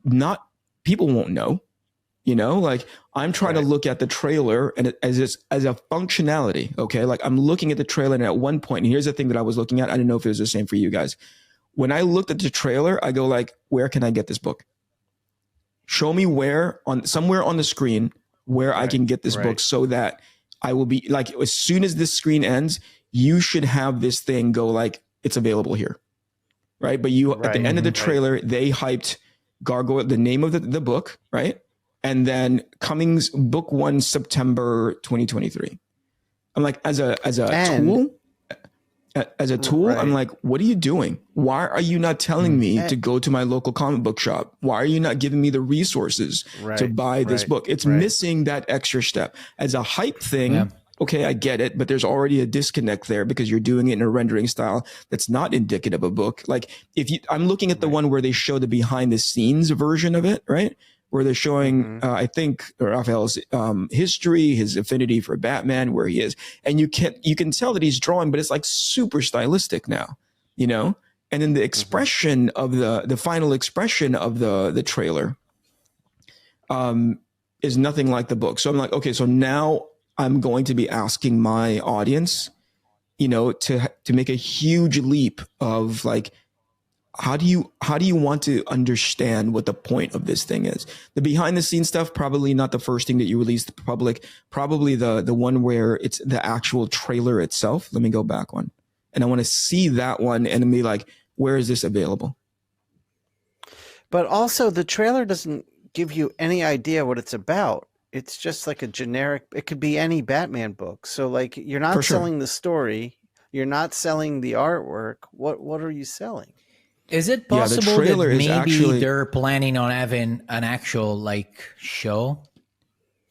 not people won't know, you know, like I'm trying to look at the trailer and as a functionality. Okay. Like I'm looking at the trailer and at one point, and here's the thing that I was looking at. I didn't know if it was the same for you guys. When I looked at the trailer, I go like, where can I get this book? Show me somewhere on the screen where I can get this book so that I will be like, as soon as this screen ends, you should have this thing go like, it's available here. Right. But at the end of the trailer, they hyped Gargoyle, the name of the book. Right. And then Cummings book 1, September 2023. I'm like, as a tool, I'm like, what are you doing? Why are you not telling me to go to my local comic book shop? Why are you not giving me the resources to buy this book? It's missing that extra step. As a hype thing, okay, I get it, but there's already a disconnect there because you're doing it in a rendering style that's not indicative of a book. Like I'm looking at the one where they show the behind the scenes version of it, right? Where they're showing, I think, Raphael's history, his affinity for Batman, where he is. And you can tell that he's drawing, but it's like super stylistic now, you know? And then the expression of the final expression of the trailer is nothing like the book. So I'm like, okay, so now I'm going to be asking my audience, you know, to make a huge leap of like, how do you want to understand what the point of this thing is? The behind the scenes stuff, probably not the first thing that you release to the public, probably the one where it's the actual trailer itself. Let me go back one. And I want to see that one and be like, where is this available? But also the trailer doesn't give you any idea what it's about. It's just like a generic, it could be any Batman book. So like you're not selling the story. You're not selling the artwork. What are you selling? Is it possible that maybe they're planning on having an actual like show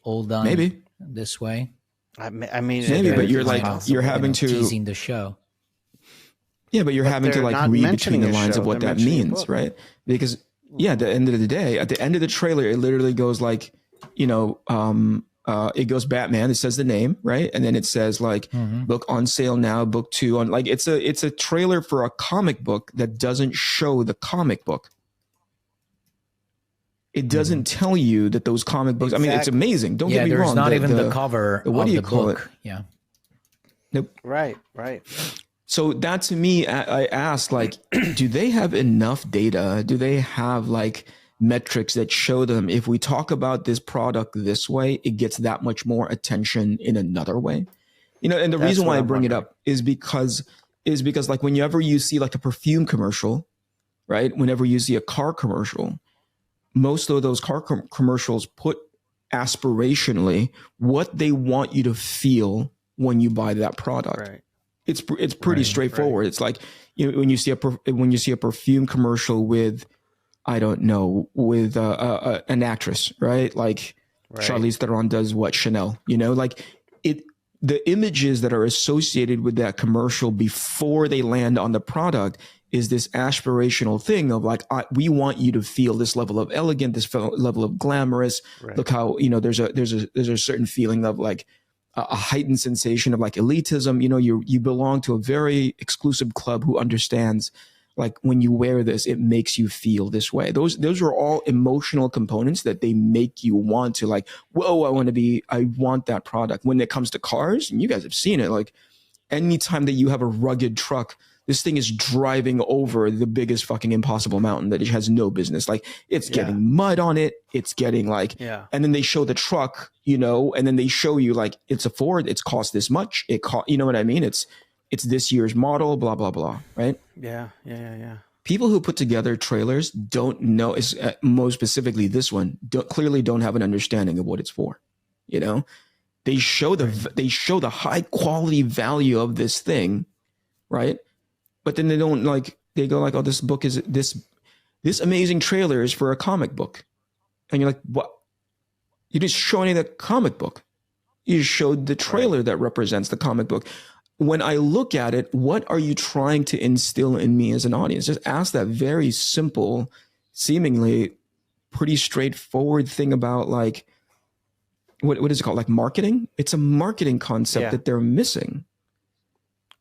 all done this way? I mean, maybe, but you're like you're having to teasing the show. Yeah, but you're having to like read between the lines of what that means, right? Because at the end of the day, at the end of the trailer, it literally goes like, you know, it goes Batman. It says the name, right? And then it says like book on sale now, book 2 on like it's a trailer for a comic book that doesn't show the comic book. It doesn't tell you that those comic books. I mean, it's amazing. Don't get me wrong. There's not even the cover of the book. Yeah. Nope. Right. So that to me, I asked like, do they have enough data? Do they have like metrics that show them if we talk about this product this way, it gets that much more attention in another way? You know, and the reason why I bring it up is because like whenever you see like a perfume commercial, right? Whenever you see a car commercial, most of those car commercials put aspirationally what they want you to feel when you buy that product. Right. It's pretty straightforward. It's like, you know, when you see a perfume commercial with, I don't know, with an actress, right? Like Charlize Theron does what, Chanel, you know, like the images that are associated with that commercial before they land on the product is this aspirational thing of like, we want you to feel this level of elegant, this level of glamorous. Look how, you know, there's a certain feeling of like a heightened sensation of like elitism. You know, you belong to a very exclusive club who understands like when you wear this, it makes you feel this way. Those are all emotional components that they make you want to like, whoa, I want that product. When it comes to cars, and you guys have seen it, like anytime that you have a rugged truck, this thing is driving over the biggest fucking impossible mountain that it has no business. Like it's getting mud on it. It's getting like, and then they show the truck, you know, and then they show you like, it's a Ford, it's cost this much. You know what I mean? It's this year's model, blah, blah, blah. Right. Yeah. People who put together trailers don't know, most specifically this one, clearly don't have an understanding of what it's for. You know, they show the high quality value of this thing. Right. But then they don't like, they go like, oh, this book is this amazing trailer is for a comic book. And you're like, what? You didn't show any of the comic book. You showed the trailer that represents the comic book. when I look at it, what are you trying to instill in me as an audience? Just ask that very simple, seemingly pretty straightforward thing about like, what is it called? Like marketing? It's a marketing concept that they're missing.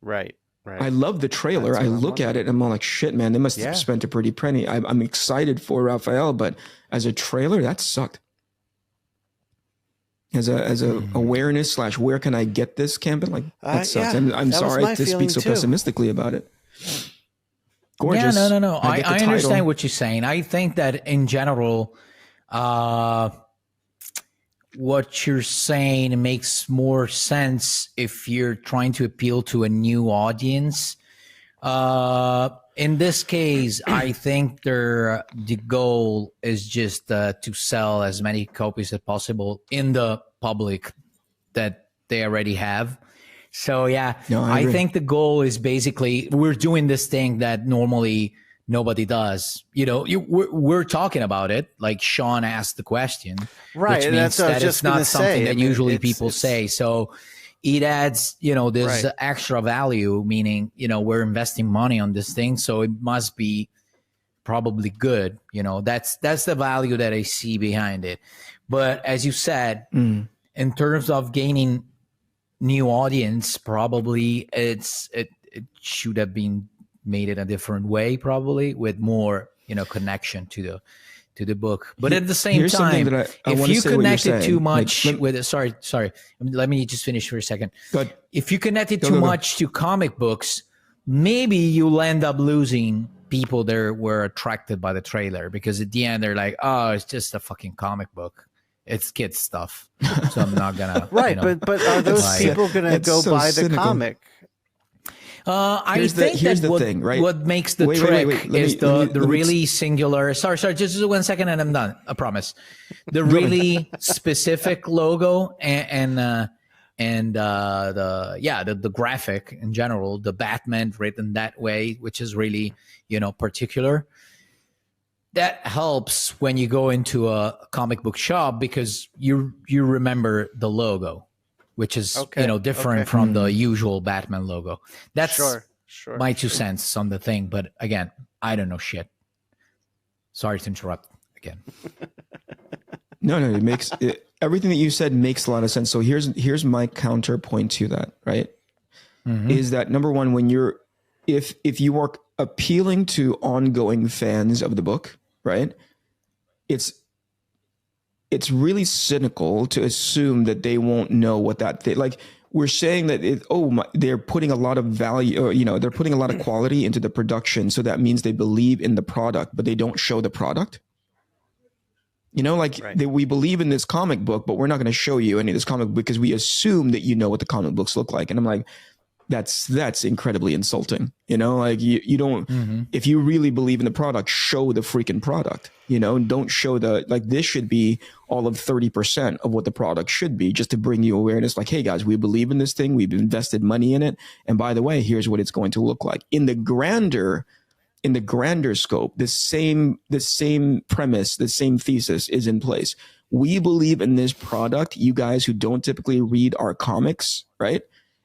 Right. I love the trailer. I look at it and I'm all like, shit, man, they must have spent a pretty penny. I'm excited for Raphael, but as a trailer, that sucked. As a awareness / where can I get this campaign? Like that sucks. And I'm sorry to speak so pessimistically about it. Gorgeous. Yeah, no. I understand what you're saying. I think that in general, what you're saying makes more sense if you're trying to appeal to a new audience. In this case, I think the goal is just to sell as many copies as possible in the public that they already have. So I think the goal is basically we're doing this thing that normally nobody does. You know, we're talking about it. Like Shawn asked the question, right? Which means that it's not something that usually people say. So it adds, this extra value, meaning, we're investing money on this thing, so it must be probably good. That's the value that I see behind it. But as you said, in terms of gaining new audience, probably it should have been made in a different way, probably with more, connection to the book. But at the same time, if you connect it too much with it, sorry, let me just finish for a second. If you connect it too much to comic books, maybe you'll end up losing people that were attracted by the trailer, because at the end they're like, oh, it's just a fucking comic book. It's kids stuff. So I'm not gonna but are those people gonna go buy the comic? I think what makes the trick is the really singular. Sorry, just 1 second and I'm done. I promise. The really specific logo and the graphic in general, the Batman written that way, which is really particular. That helps when you go into a comic book shop, because you remember the logo, which is different from the usual Batman logo. That's sure. My 2 cents on the thing. But again, I don't know shit. Sorry to interrupt again. No, it makes everything that you said makes a lot of sense. So here's my counterpoint to that, right? Is that number one, when if you are appealing to ongoing fans of the book, right? It's really cynical to assume that they won't know what that thing, like we're saying that they're putting a lot of value, or, they're putting a lot of quality into the production. So that means they believe in the product, but they don't show the product. We believe in this comic book, but we're not going to show you any of this comic book because we assume that you know what the comic books look like. And I'm like, that's incredibly insulting. You don't, if you really believe in the product, show the freaking product, don't show this should be all of 30% of what the product should be, just to bring you awareness. Like, hey guys, we believe in this thing. We've invested money in it. And by the way, here's what it's going to look like in the grander scope. The same premise, the same thesis is in place. We believe in this product, you guys who don't typically read our comics, right?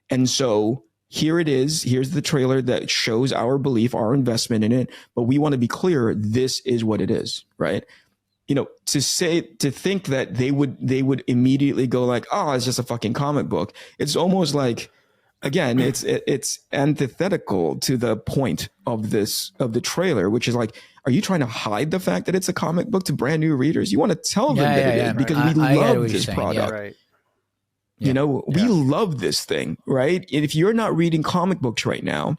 And so here it is. Here's the trailer that shows our belief, our investment in it. But we want to be clear, this is what it is, right? To think that they would immediately go like, oh, it's just a fucking comic book. It's almost like, again, it's antithetical to the point of the trailer, which is like, are you trying to hide the fact that it's a comic book to brand new readers? You want to tell them that it is, because we love this product. Yeah, right. We love this thing, right? And if you're not reading comic books right now,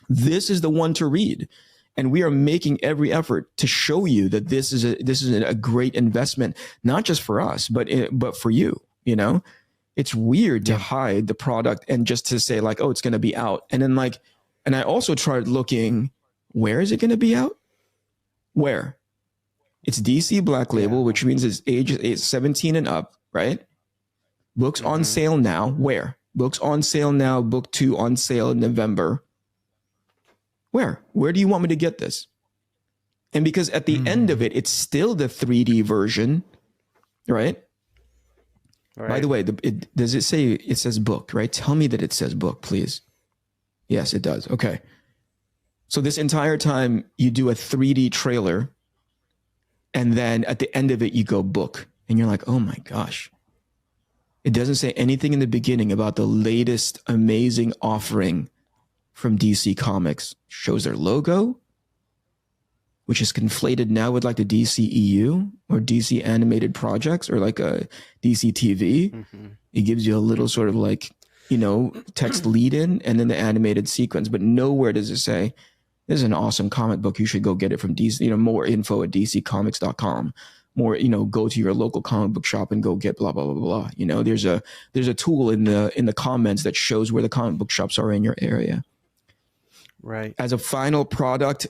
this is the one to read. And we are making every effort to show you that this is a great investment, not just for us, but for you. It's weird to hide the product and just to say like, oh, it's going to be out. And then and I also tried looking, where is it going to be out? Where? It's DC Black Label, which means it's age 17 and up, right? Books on sale now. Where? Books on sale now. Book 2 on sale in November. Where do you want me to get this? And because at the end of it, it's still the 3D version, right? By the way, does it say, it says book, right? Tell me that it says book, please. Yes, it does. Okay. So this entire time you do a 3D trailer, and then at the end of it, you go book, and you're like, oh my gosh. It doesn't say anything in the beginning about the latest amazing offering from DC Comics. Shows their logo, which is conflated now with like the DCEU or DC animated projects or like a DC TV. Mm-hmm. It gives you a little sort of like, text lead in and then the animated sequence, but nowhere does it say, this is an awesome comic book. You should go get it from DC, more info at dccomics.com. More, go to your local comic book shop and go get blah, blah, blah, blah. There's a tool in the comments that shows where the comic book shops are in your area. Right. As a final product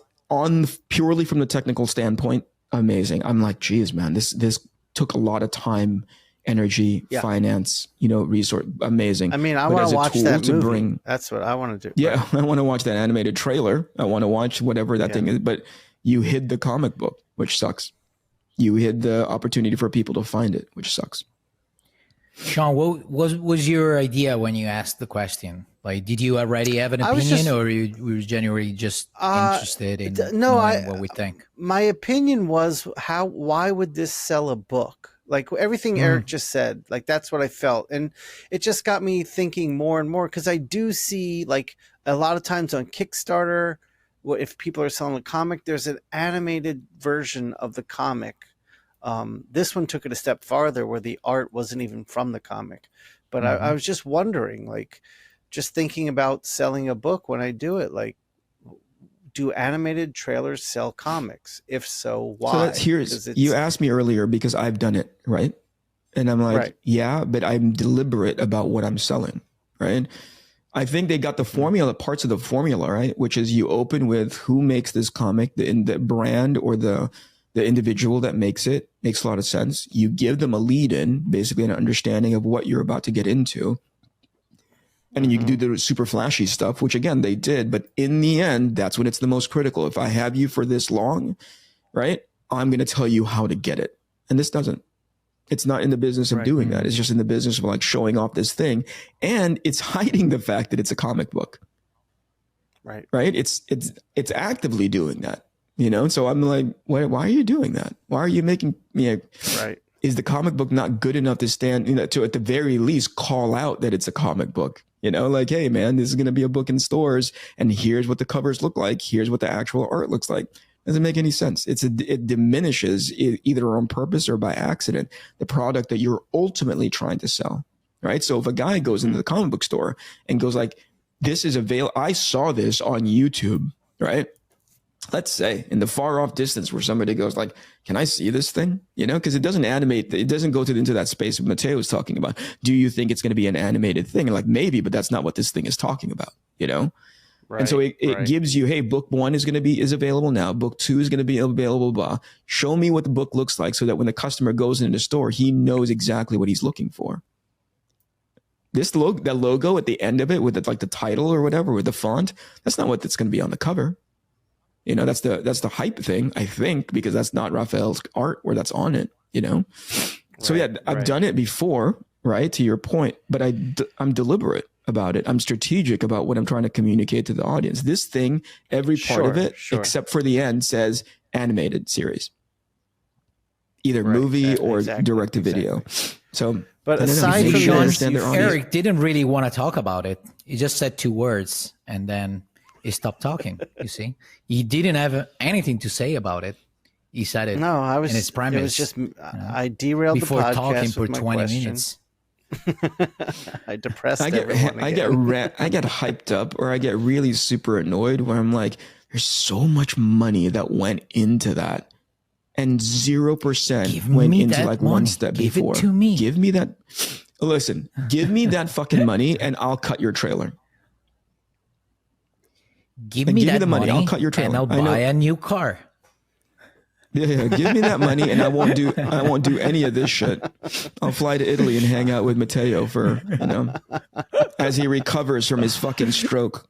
purely from the technical standpoint, amazing. I'm like, geez, man, this took a lot of time, energy, finance, resource. Amazing. I mean, I want to watch that movie. That's what I want to do. Yeah. Right? I want to watch that animated trailer. I want to watch whatever that thing is, but you hid the comic book, which sucks. You hid the opportunity for people to find it, which sucks. Shawn, what was your idea when you asked the question? Like, did you already have an opinion, or you were genuinely just interested in knowing what we think? My opinion was, why would this sell a book? Like everything Eric just said, like that's what I felt. And it just got me thinking more and more, because I do see like a lot of times on Kickstarter, if people are selling a comic, there's an animated version of the comic. This one took it a step farther where the art wasn't even from the comic. But I was just wondering, like, just thinking about selling a book when I do it, like, do animated trailers sell comics? If so, why? So you asked me earlier because I've done it, right? And I'm like, yeah, but I'm deliberate about what I'm selling, right? I think they got the formula, parts of the formula, right? Which is you open with who makes this comic, the brand or the individual that makes it. Makes a lot of sense. You give them a lead in, basically an understanding of what you're about to get into. And then you can do the super flashy stuff, which again, they did. But in the end, that's when it's the most critical. If I have you for this long, right, I'm going to tell you how to get it. And this doesn't. It's not in the business of doing that. It's just in the business of like showing off this thing. And it's hiding the fact that it's a comic book. Right. Right. It's actively doing that, So I'm like, why are you doing that? Why are you making me Is the comic book not good enough to stand, to at the very least call out that it's a comic book? Like, hey man, this is going to be a book in stores and here's what the covers look like. Here's what the actual art looks like. Doesn't make any sense. It diminishes either on purpose or by accident the product that you're ultimately trying to sell, right? So if a guy goes into the comic book store and goes like, this is I saw this on YouTube, right? Let's say in the far off distance where somebody goes like, can I see this thing? Because it doesn't animate, it doesn't go into that space of Mateo was talking about. Do you think it's going to be an animated thing? And like, maybe, but that's not what this thing is talking about, Right, and so it gives you, hey, book 1 is available now. Book 2 is going to be available, blah. Show me what the book looks like so that when the customer goes into the store, he knows exactly what he's looking for. That logo at the end of it with the title or whatever, with the font, that's not what it's going to be on the cover. That's the hype thing, I think, because that's not Raphael's art where that's on it, So yeah, I've done it before, right? To your point, but I'm deliberate about it. I'm strategic about what I'm trying to communicate to the audience. This thing, every part of it, except for the end, says animated series, either movie or direct to video. So, but aside from Shawn, Eric didn't really want to talk about it. He just said 2 words and then he stopped talking. You see, he didn't have anything to say about it. He said it. No, I was. In his premise, it was just I derailed before the podcast talking for with my 20 question. Minutes. I depressed everyone. I get hyped up, or I get really super annoyed where I'm like, there's so much money that went into that, and 0% went into like money. One step before. Give it to me. Give me that. Listen, give me that fucking money, and I'll cut your trailer. Give me the money. I'll cut your trailer, and I'll buy a new car. Yeah, give me that money and I won't do any of this shit. I'll fly to Italy and hang out with Matteo for, as he recovers from his fucking stroke.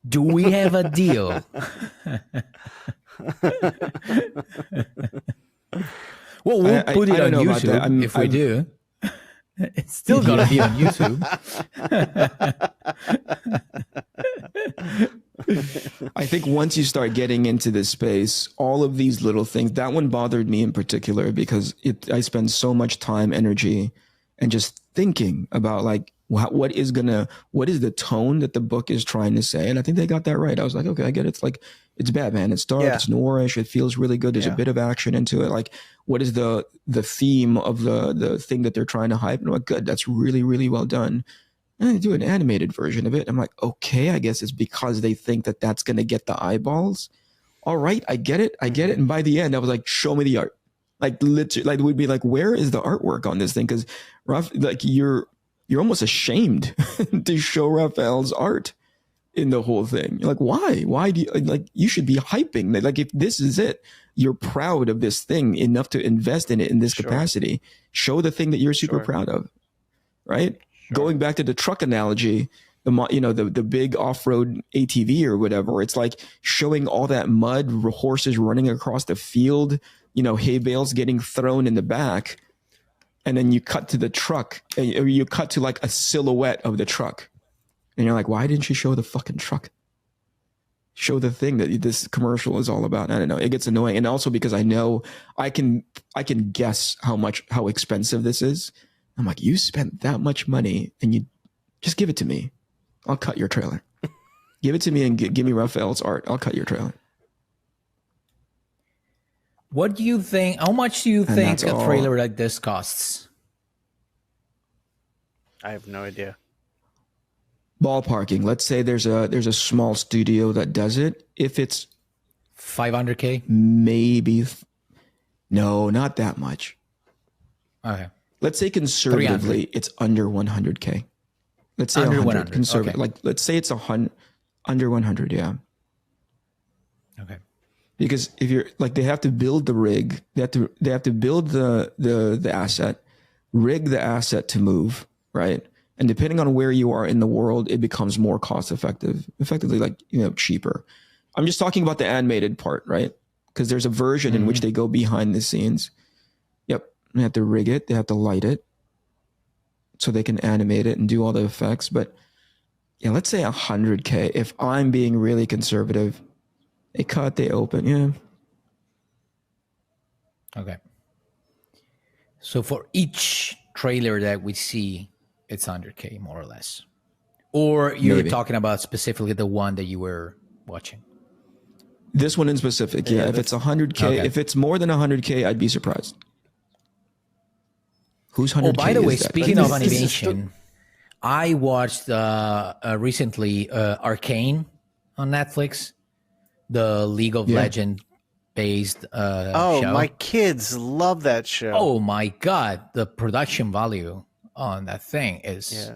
Do we have a deal? Well, we'll put it on YouTube if we do. It's still gonna be on YouTube. I think once you start getting into this space, all of these little things, that one bothered me in particular because I spend so much time, energy, and just thinking about like, what is the tone that the book is trying to say? And I think they got that right. I was like, okay, I get it. It's like, it's Batman. It's dark. Yeah. It's noirish. It feels really good. There's a bit of action into it. Like, what is the theme of the thing that they're trying to hype? And I'm like, good. That's really, really well done. And they do an animated version of it. I'm like, okay, I guess it's because they think that that's going to get the eyeballs. All right, I get it. And by the end, I was like, show me the art. Like, literally, like we'd be like, where is the artwork on this thing? Because like you're almost ashamed to show Raphael's art in the whole thing. You're like, why? Why do you like? You should be hyping. Like, if this is it, you're proud of this thing enough to invest in it in this capacity. Show the thing that you're super proud of, right? Sure. Going back to the truck analogy, the big off-road ATV or whatever, it's like showing all that mud, horses running across the field, hay bales getting thrown in the back, and then you cut to the truck, or you cut to like a silhouette of the truck, and you're like, why didn't you show the fucking truck? Show the thing that this commercial is all about. I don't know. It gets annoying, and also because I know I can guess how expensive this is. I'm like, you spent that much money and you just give it to me. I'll cut your trailer. Give it to me and give me Raphael's art. I'll cut your trailer. What do you think? How much do you think a trailer like this costs? I have no idea. Ballparking. Let's say there's a small studio that does it. If it's $500K, maybe. No, not that much. Okay. Let's say conservatively, it's under 100K. Let's say under 100. Conservative. Okay. Like, let's say it's under 100. Yeah. Okay. Because if you're like, they have to build the rig. They have to build the asset, rig the asset to move, right? And depending on where you are in the world, it becomes more cost effectively, like, cheaper. I'm just talking about the animated part, right? Because there's a version in which they go behind the scenes. Yep. They have to rig it. They have to light it so they can animate it and do all the effects. But yeah, let's say 100K. If I'm being really conservative, they cut, they open. Yeah. Okay. So for each trailer that we see, it's 100K more or less. Or you're talking about specifically the one that you were watching? This one in specific. Yeah. If it's 100K, if it's more than 100K, I'd be surprised. Who's 100K? Oh, by the way, speaking of animation, I watched recently Arcane on Netflix, the League of Legends based show. My kids love that show. Oh my God, the production value on that thing is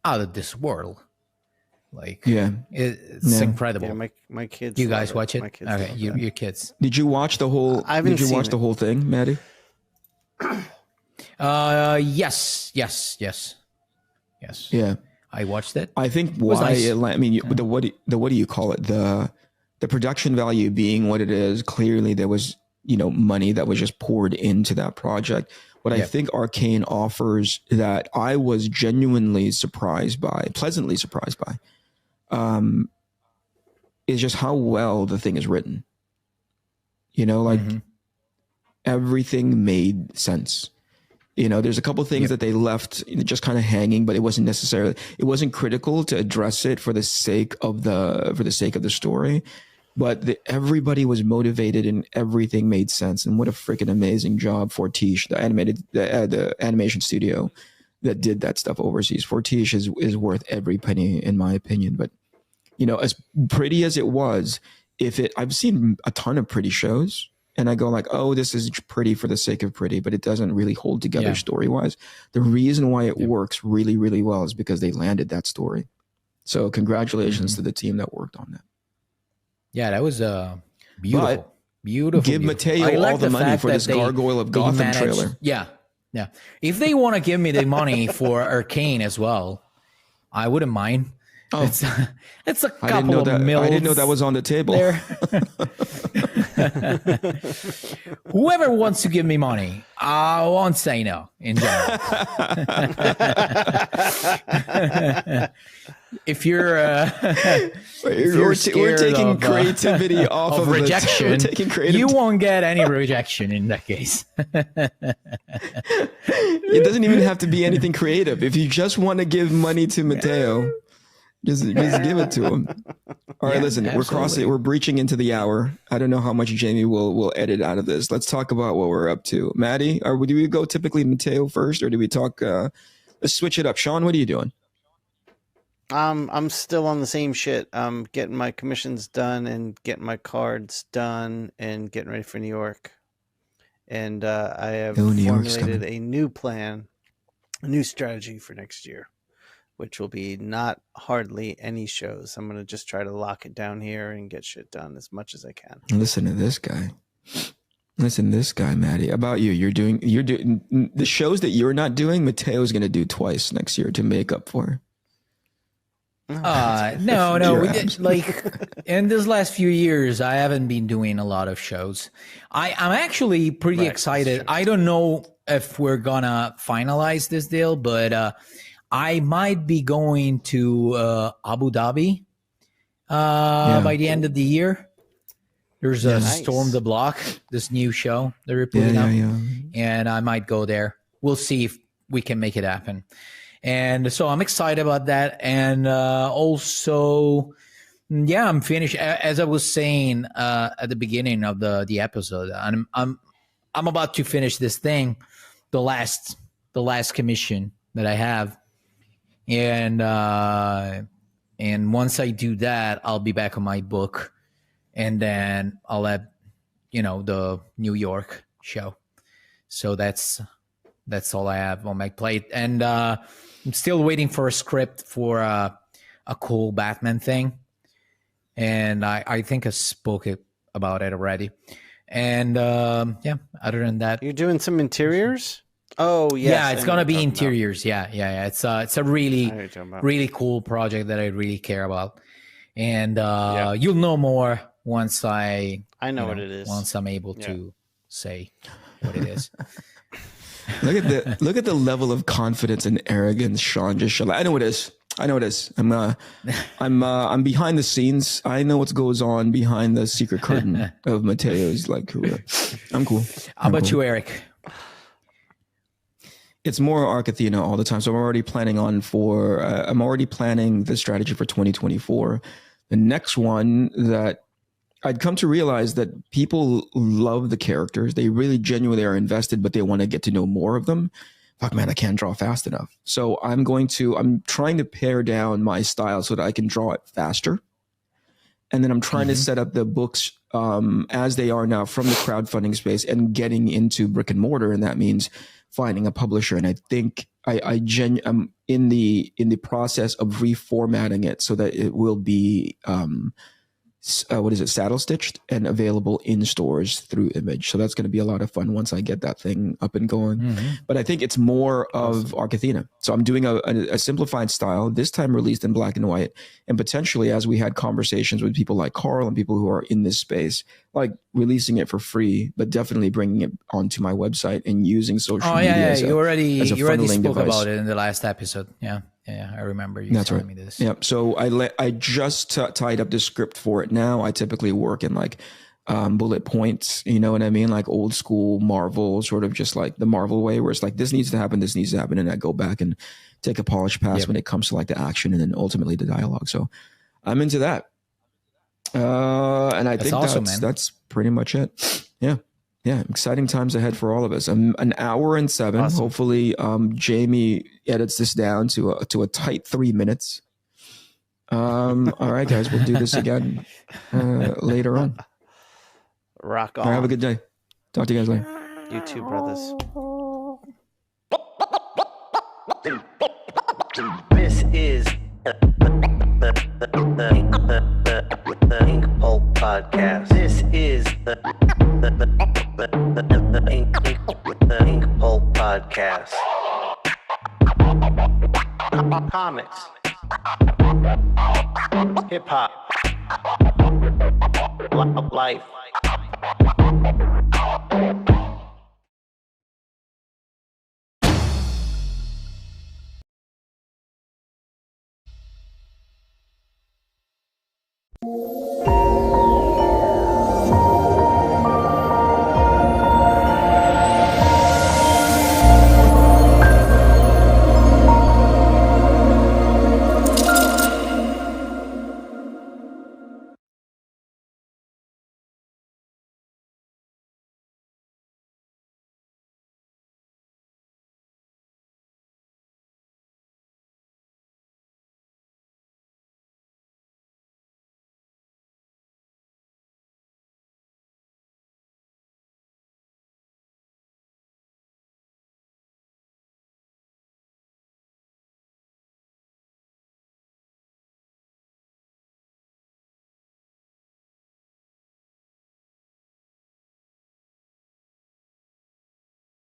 out of this world. Like, it's incredible. Yeah, my kids. You guys watch it? Okay, your kids. Did you watch the whole? Did you watch the whole thing, Maddie? Yes. Yeah, I watched it. I think what do you call it? The production value being what it is. Clearly, there was money that was just poured into that project. What I think Arcane offers that I was genuinely pleasantly surprised by, is just how well the thing is written. Everything made sense. There's a couple of things that they left just kind of hanging, but it wasn't critical to address it for the sake of the story. But everybody was motivated and everything made sense. And what a freaking amazing job Fortiche, the animation studio that did that stuff overseas. Fortiche is worth every penny in my opinion. But as pretty as it was, I've seen a ton of pretty shows. And I go like, oh, this is pretty for the sake of pretty, but it doesn't really hold together story-wise. The reason why it works really, really well is because they landed that story. So congratulations to the team that worked on that. Yeah, that was beautiful. Beautiful. Give Mateo all the money for this Gargoyle of Gotham trailer. Yeah. If they want to give me the money for Arcane as well, I wouldn't mind. Oh, it's a couple of mils. I didn't know that was on the table. Whoever wants to give me money, I won't say no in general. If you're we're taking creativity off of rejection, you won't get any rejection in that case. It doesn't even have to be anything creative. If you just want to give money to Mateo, just give it to him. All right, listen, we're breaching into the hour. I don't know how much Jamie will edit out of this. Let's talk about what we're up to. Maddie, do we go typically Mateo first, or do we talk? Let's switch it up. Shawn, what are you doing? I'm still on the same shit. I'm getting my commissions done and getting my cards done and getting ready for New York. And I have formulated a new plan, a new strategy for next year, which will be not hardly any shows. I'm going to just try to lock it down here and get shit done as much as I can. Listen to this guy. Maddie. About you. You're doing the shows that you're not doing, Mateo's going to do twice next year to make up for. No. We did, like in this last few years, I haven't been doing a lot of shows. I'm actually pretty excited. I don't know if we're gonna finalize this deal, but I might be going to Abu Dhabi by the end of the year. There's a Storm the Block, this new show they're putting up, and I might go there. We'll see if we can make it happen. And so I'm excited about that. And also, I'm finished. As I was saying at the beginning of the episode, I'm about to finish this thing, the last commission that I have, and once I do that, I'll be back on my book, and then I'll have the New York show. So that's all I have on my plate, and I'm still waiting for a script for a cool Batman thing, and I think I spoke about it already. And other than that, you're doing some interiors. Oh yes, yeah, it's gonna be interiors. Yeah. It's a really cool project that I really care about, and you'll know more once I know what it is. Once I'm able to say what it is. Look at the level of confidence and arrogance Shawn just showed. I know it is. I'm behind the scenes. I know what goes on behind the secret curtain of Mateo's career. I'm cool. How about you, Eric? It's more Arc Athena all the time. So I'm already planning the strategy for 2024. The next one that I'd come to realize that people love the characters. They really genuinely are invested, but they want to get to know more of them. Fuck, man, I can't draw fast enough. So I'm trying to pare down my style so that I can draw it faster. And then I'm trying to set up the books as they are now from the crowdfunding space and getting into brick and mortar. And that means finding a publisher. And I think I'm in the process of reformatting it so that it will be, saddle stitched and available in stores through Image. So that's going to be a lot of fun once I get that thing up and going. But I think it's more of Arc Athena. So I'm doing a simplified style, this time released in black and white, and potentially, as we had conversations with people like Carl and people who are in this space, like releasing it for free, but definitely bringing it onto my website and using social media. You already spoke about it in the last episode. Yeah, I remember you telling me this. Yeah, so I just tied up the script for it now. I typically work in bullet points, you know what I mean? Like old school Marvel, sort of just like the Marvel way, where it's like, this needs to happen, and I go back and take a polished pass when it comes to the action and then ultimately the dialogue. So I'm into that. And I think that's pretty much it. Yeah, exciting times ahead for all of us. An hour and 7. Awesome. Hopefully, Jamie edits this down to a tight 3 minutes. All right, guys, we'll do this again later on. Rock on. All right, have a good day. Talk to you guys later. You too, brothers. This is the Inkpulp podcast. This is the Inkpulp podcast. Comics, Hip hop. Life. Life.